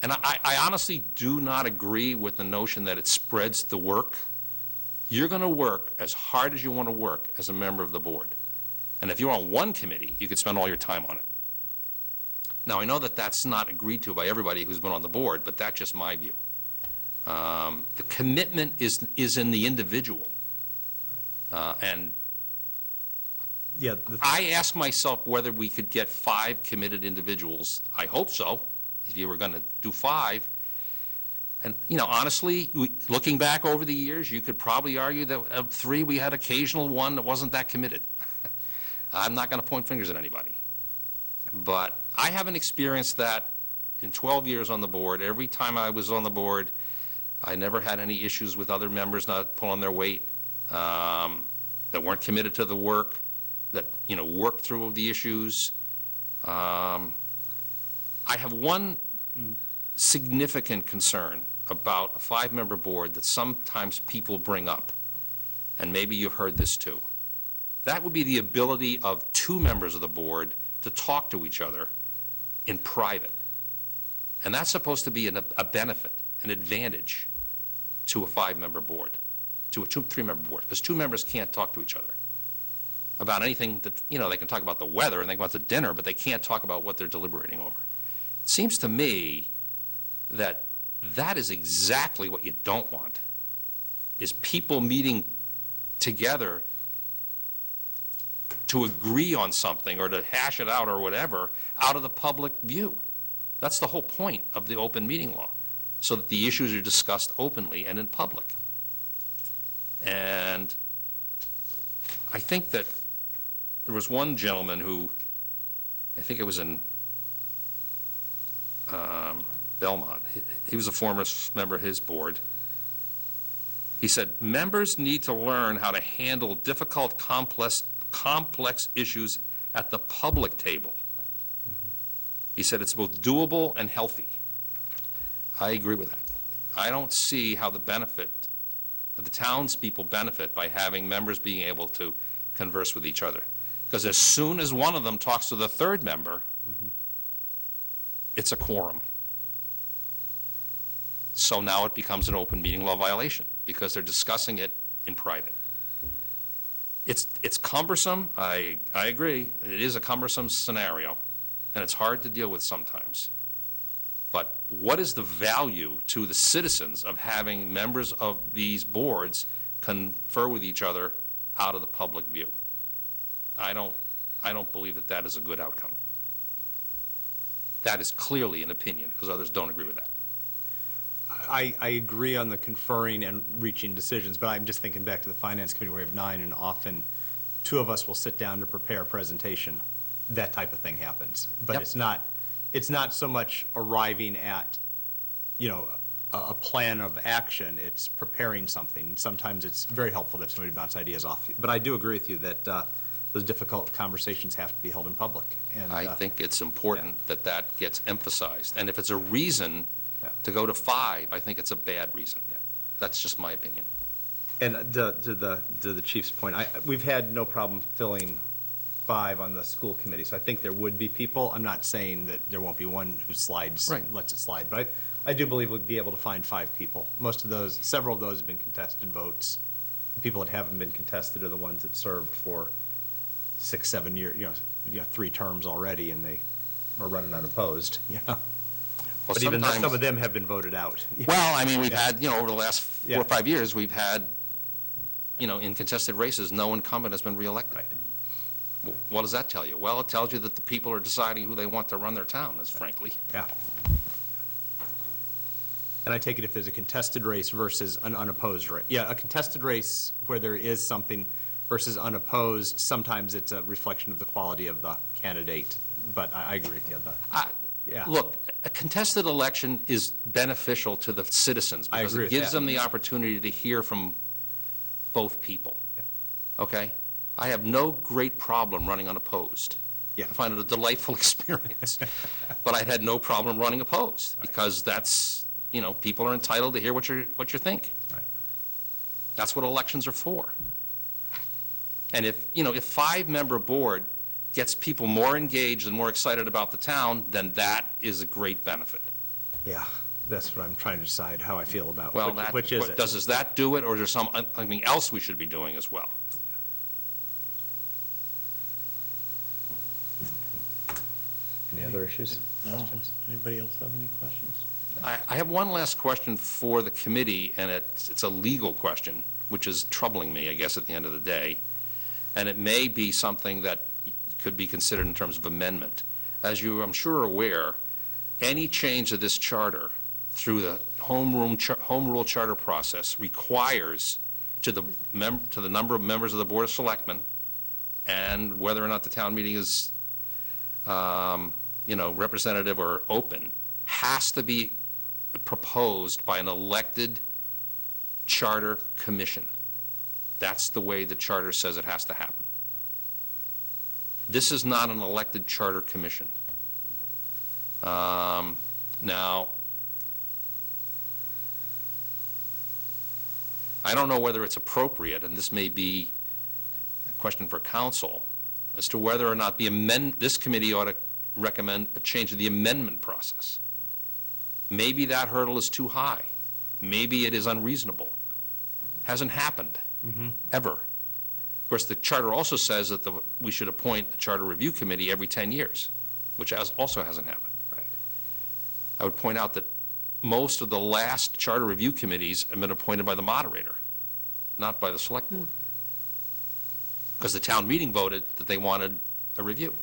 and I honestly do not agree with the notion that it spreads the work. You're going to work as hard as you want to work as a member of the board. And if you're on one committee, you could spend all your time on it. Now, I know that that's not agreed to by everybody who's been on the board, but that's just my view. The commitment is in the individual. And Yeah, I ask myself whether we could get 5 committed individuals. I hope so, if you were going to do 5. And, honestly, looking back over the years, you could probably argue that of 3, we had occasional one that wasn't that committed. I'm not going to point fingers at anybody. But I haven't experienced that in 12 years on the board. Every time I was on the board, I never had any issues with other members not pulling their weight, that weren't committed to the work, that, worked through the issues. I have one significant concern about a five-member board that sometimes people bring up, and maybe you've heard this too. That would be the ability of two members of the board to talk to each other in private. And that's supposed to be a benefit, an advantage to a five-member board, to a three-member board, because two members can't talk to each other about anything that, they can talk about the weather and they can go out to dinner, but they can't talk about what they're deliberating over. It seems to me that that is exactly what you don't want, is people meeting together to agree on something or to hash it out or whatever out of the public view. That's the whole point of the open meeting law, so that the issues are discussed openly and in public. And I think that there was one gentleman who, I think it was in Belmont, he was a former member of his board. He said, members need to learn how to handle difficult, complex issues at the public table. He said it's both doable and healthy. I agree with that. I don't see how the townspeople benefit by having members being able to converse with each other. Because as soon as one of them talks to the third member, it's a quorum. So now it becomes an open meeting law violation because they're discussing it in private. It's cumbersome. I agree. It is a cumbersome scenario, and it's hard to deal with sometimes. But what is the value to the citizens of having members of these boards confer with each other out of the public view? I don't believe that that is a good outcome. That is clearly an opinion, because others don't agree with that. I agree on the conferring and reaching decisions, but I'm just thinking back to the Finance Committee where we have 9, and often two of us will sit down to prepare a presentation. That type of thing happens. But Yep. it's not so much arriving at, a plan of action. It's preparing something. Sometimes it's very helpful to have somebody bounce ideas off. But I do agree with you that those difficult conversations have to be held in public. And I think it's important that that gets emphasized. And if it's a reason Yeah. to go to 5, I think it's a bad reason. Yeah. That's just my opinion. And to the chief's point, we've had no problem filling 5 on the school committee, so I think there would be people. I'm not saying that there won't be one who slides, Right. lets it slide, but I do believe we'd be able to find 5 people. Several of those have been contested votes. The people that haven't been contested are the ones that served for 6, 7 years, 3 terms already, and they are running unopposed, Well, But even sometimes- some of them have been voted out. Well, I mean, we've Yeah. had, over the last 4 or 5 years, we've had, in contested races, no incumbent has been reelected. Right. What does that tell you? Well, it tells you that the people are deciding who they want to run their town, frankly. Yeah. And I take it if there's a contested race versus an unopposed race. Yeah, a contested race where there is something versus unopposed, sometimes it's a reflection of the quality of the candidate. But I agree with you. Yeah. Look, a contested election is beneficial to the citizens I because agree it with gives that. them the opportunity to hear from both people. Yeah. Okay? I have no great problem running unopposed. Yeah. I find it a delightful experience. But I had no problem running opposed because that's, people are entitled to hear what you think. Right. That's what elections are for. And if 5-member board gets people more engaged and more excited about the town, then that is a great benefit. Yeah, that's what I'm trying to decide how I feel about. Well, Which is it? does that do it, or is there something else we should be doing as well? Any other issues? No. Anybody else have any questions? I have one last question for the committee, and it's a legal question, which is troubling me, I guess, at the end of the day. And it may be something that could be considered in terms of amendment. As you, I'm sure, are aware, any change to this charter through the home rule charter process requires to the number of members of the Board of Selectmen and whether or not the town meeting is, representative or open, has to be proposed by an elected charter commission. That's the way the charter says it has to happen. This is not an elected charter commission. Now, I don't know whether it's appropriate, and this may be a question for council, as to whether or not this committee ought to recommend a change of the amendment process. Maybe that hurdle is too high. Maybe it is unreasonable. Hasn't happened, ever. Of course, the charter also says that we should appoint a charter review committee every 10 years, which also hasn't happened. Right. I would point out that most of the last charter review committees have been appointed by the moderator, not by the select board. Because the town meeting voted that they wanted a review.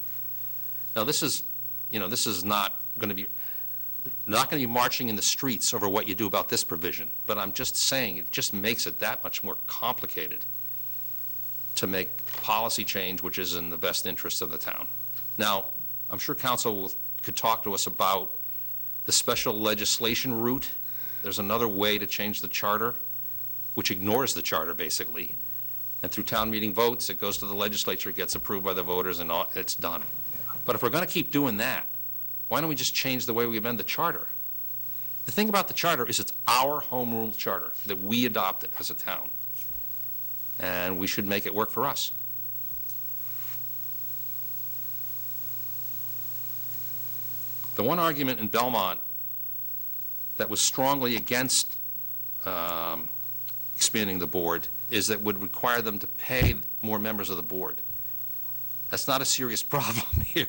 Now, this is not going to be marching in the streets over what you do about this provision, but I'm just saying, it just makes it that much more complicated to make policy change which is in the best interest of the town. Now, I'm sure council could talk to us about the special legislation route. There's another way to change the charter, which ignores the charter, basically. And through town meeting votes, it goes to the legislature, gets approved by the voters, and it's done. But if we're going to keep doing that, why don't we just change the way we amend the charter? The thing about the charter is it's our home rule charter that we adopted as a town. And we should make it work for us. The one argument in Belmont that was strongly against expanding the board is that it would require them to pay more members of the board. That's not a serious problem here,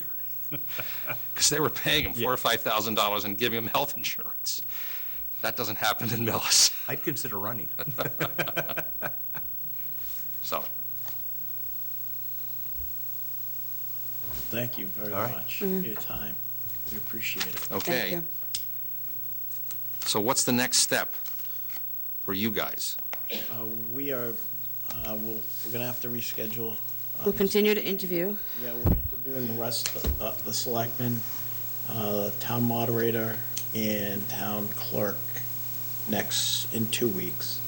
because they were paying them $4,000 or $5,000 and giving them health insurance. That doesn't happen in Millis. I'd consider running. So, Thank you very All right. much for your time. We appreciate it. Thank okay. you. So what's the next step for you guys? We are, we're going to have to reschedule. We'll continue to interview. Yeah, we're interviewing the rest of the selectmen, town moderator, and town clerk in 2 weeks.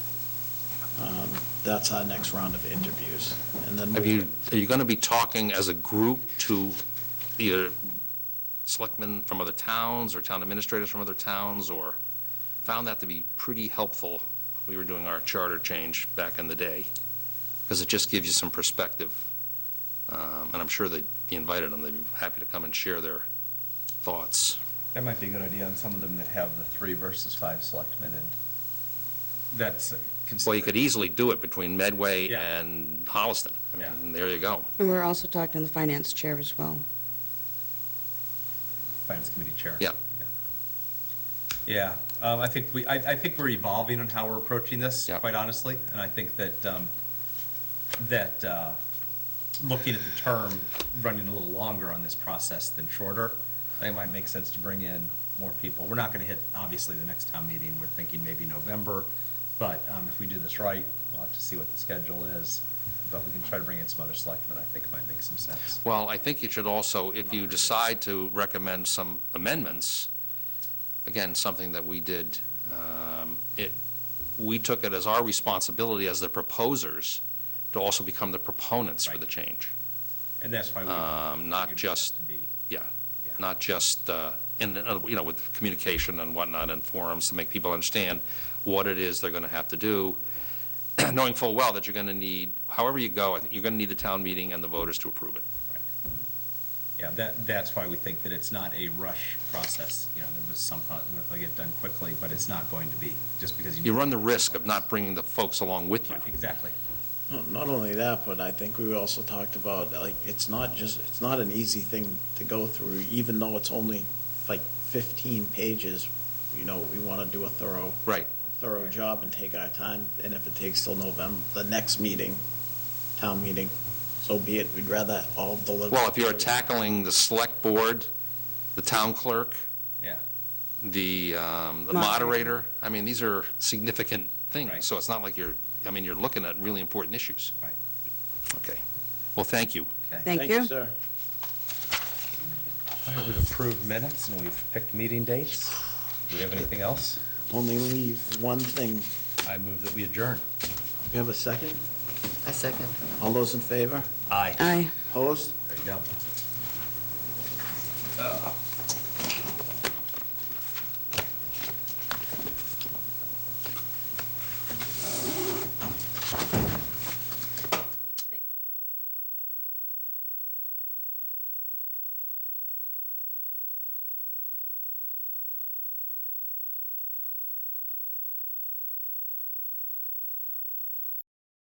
That's our next round of interviews. And then Are you going to be talking as a group to either selectmen from other towns or town administrators from other towns, or found that to be pretty helpful? We were doing our charter change back in the day, because it just gives you some perspective. And I'm sure they'd be invited, and they'd be happy to come and share their thoughts. That might be a good idea on some of them that have the 3 versus 5 selectmen, and that's Well, you could easily do it between Medway Yeah. and Holliston. I mean, there you go. And we're also talking to the finance chair as well. Finance Committee Chair. Yeah. Yeah, I think I think we're evolving on how we're approaching this, Yeah. quite honestly, and I think that, looking at the term, running a little longer on this process than shorter, I think it might make sense to bring in more people. We're not gonna hit, obviously, the next town meeting, we're thinking maybe November, but, if we do this right, we'll have to see what the schedule is, but we can try to bring in some other selectmen, I think might make some sense. Well, I think you should also, if you decide to recommend some amendments, again, something that we did, we took it as our responsibility as the proposers to also become the proponents for Right. the change. And that's why we. Not figured it just- has to be. Yeah, Yeah. not just, with communication and whatnot and forums to make people understand what it is they're going to have to do, knowing full well that you're going to need, however you go, I think you're going to need the town meeting and the voters to approve it. Yeah, that's why we think that it's not a rush process. You know, there was some thought that it'll get done quickly, but it's not going to be, just because you. You run the risk of not bringing the folks along with you. Right, exactly. Not only that, but I think we also talked about, like, it's not an easy thing to go through, even though it's only like 15 pages. We want to do a thorough Right. job and take our time, and if it takes till November, the next meeting, town meeting, so be it. We'd rather all deliver. Well, if you're tackling the select board, the town clerk, Yeah. the moderator, I mean, these are significant things. Right. So it's not like you're looking at really important issues. Right. Okay. Well, thank you. Okay. Thank you. sir. All right, we've approved minutes and we've picked meeting dates. Do we have anything else? Only leave one thing. I move that we adjourn. You have a second? I second. All those in favor? Aye. Aye. Opposed? There you go.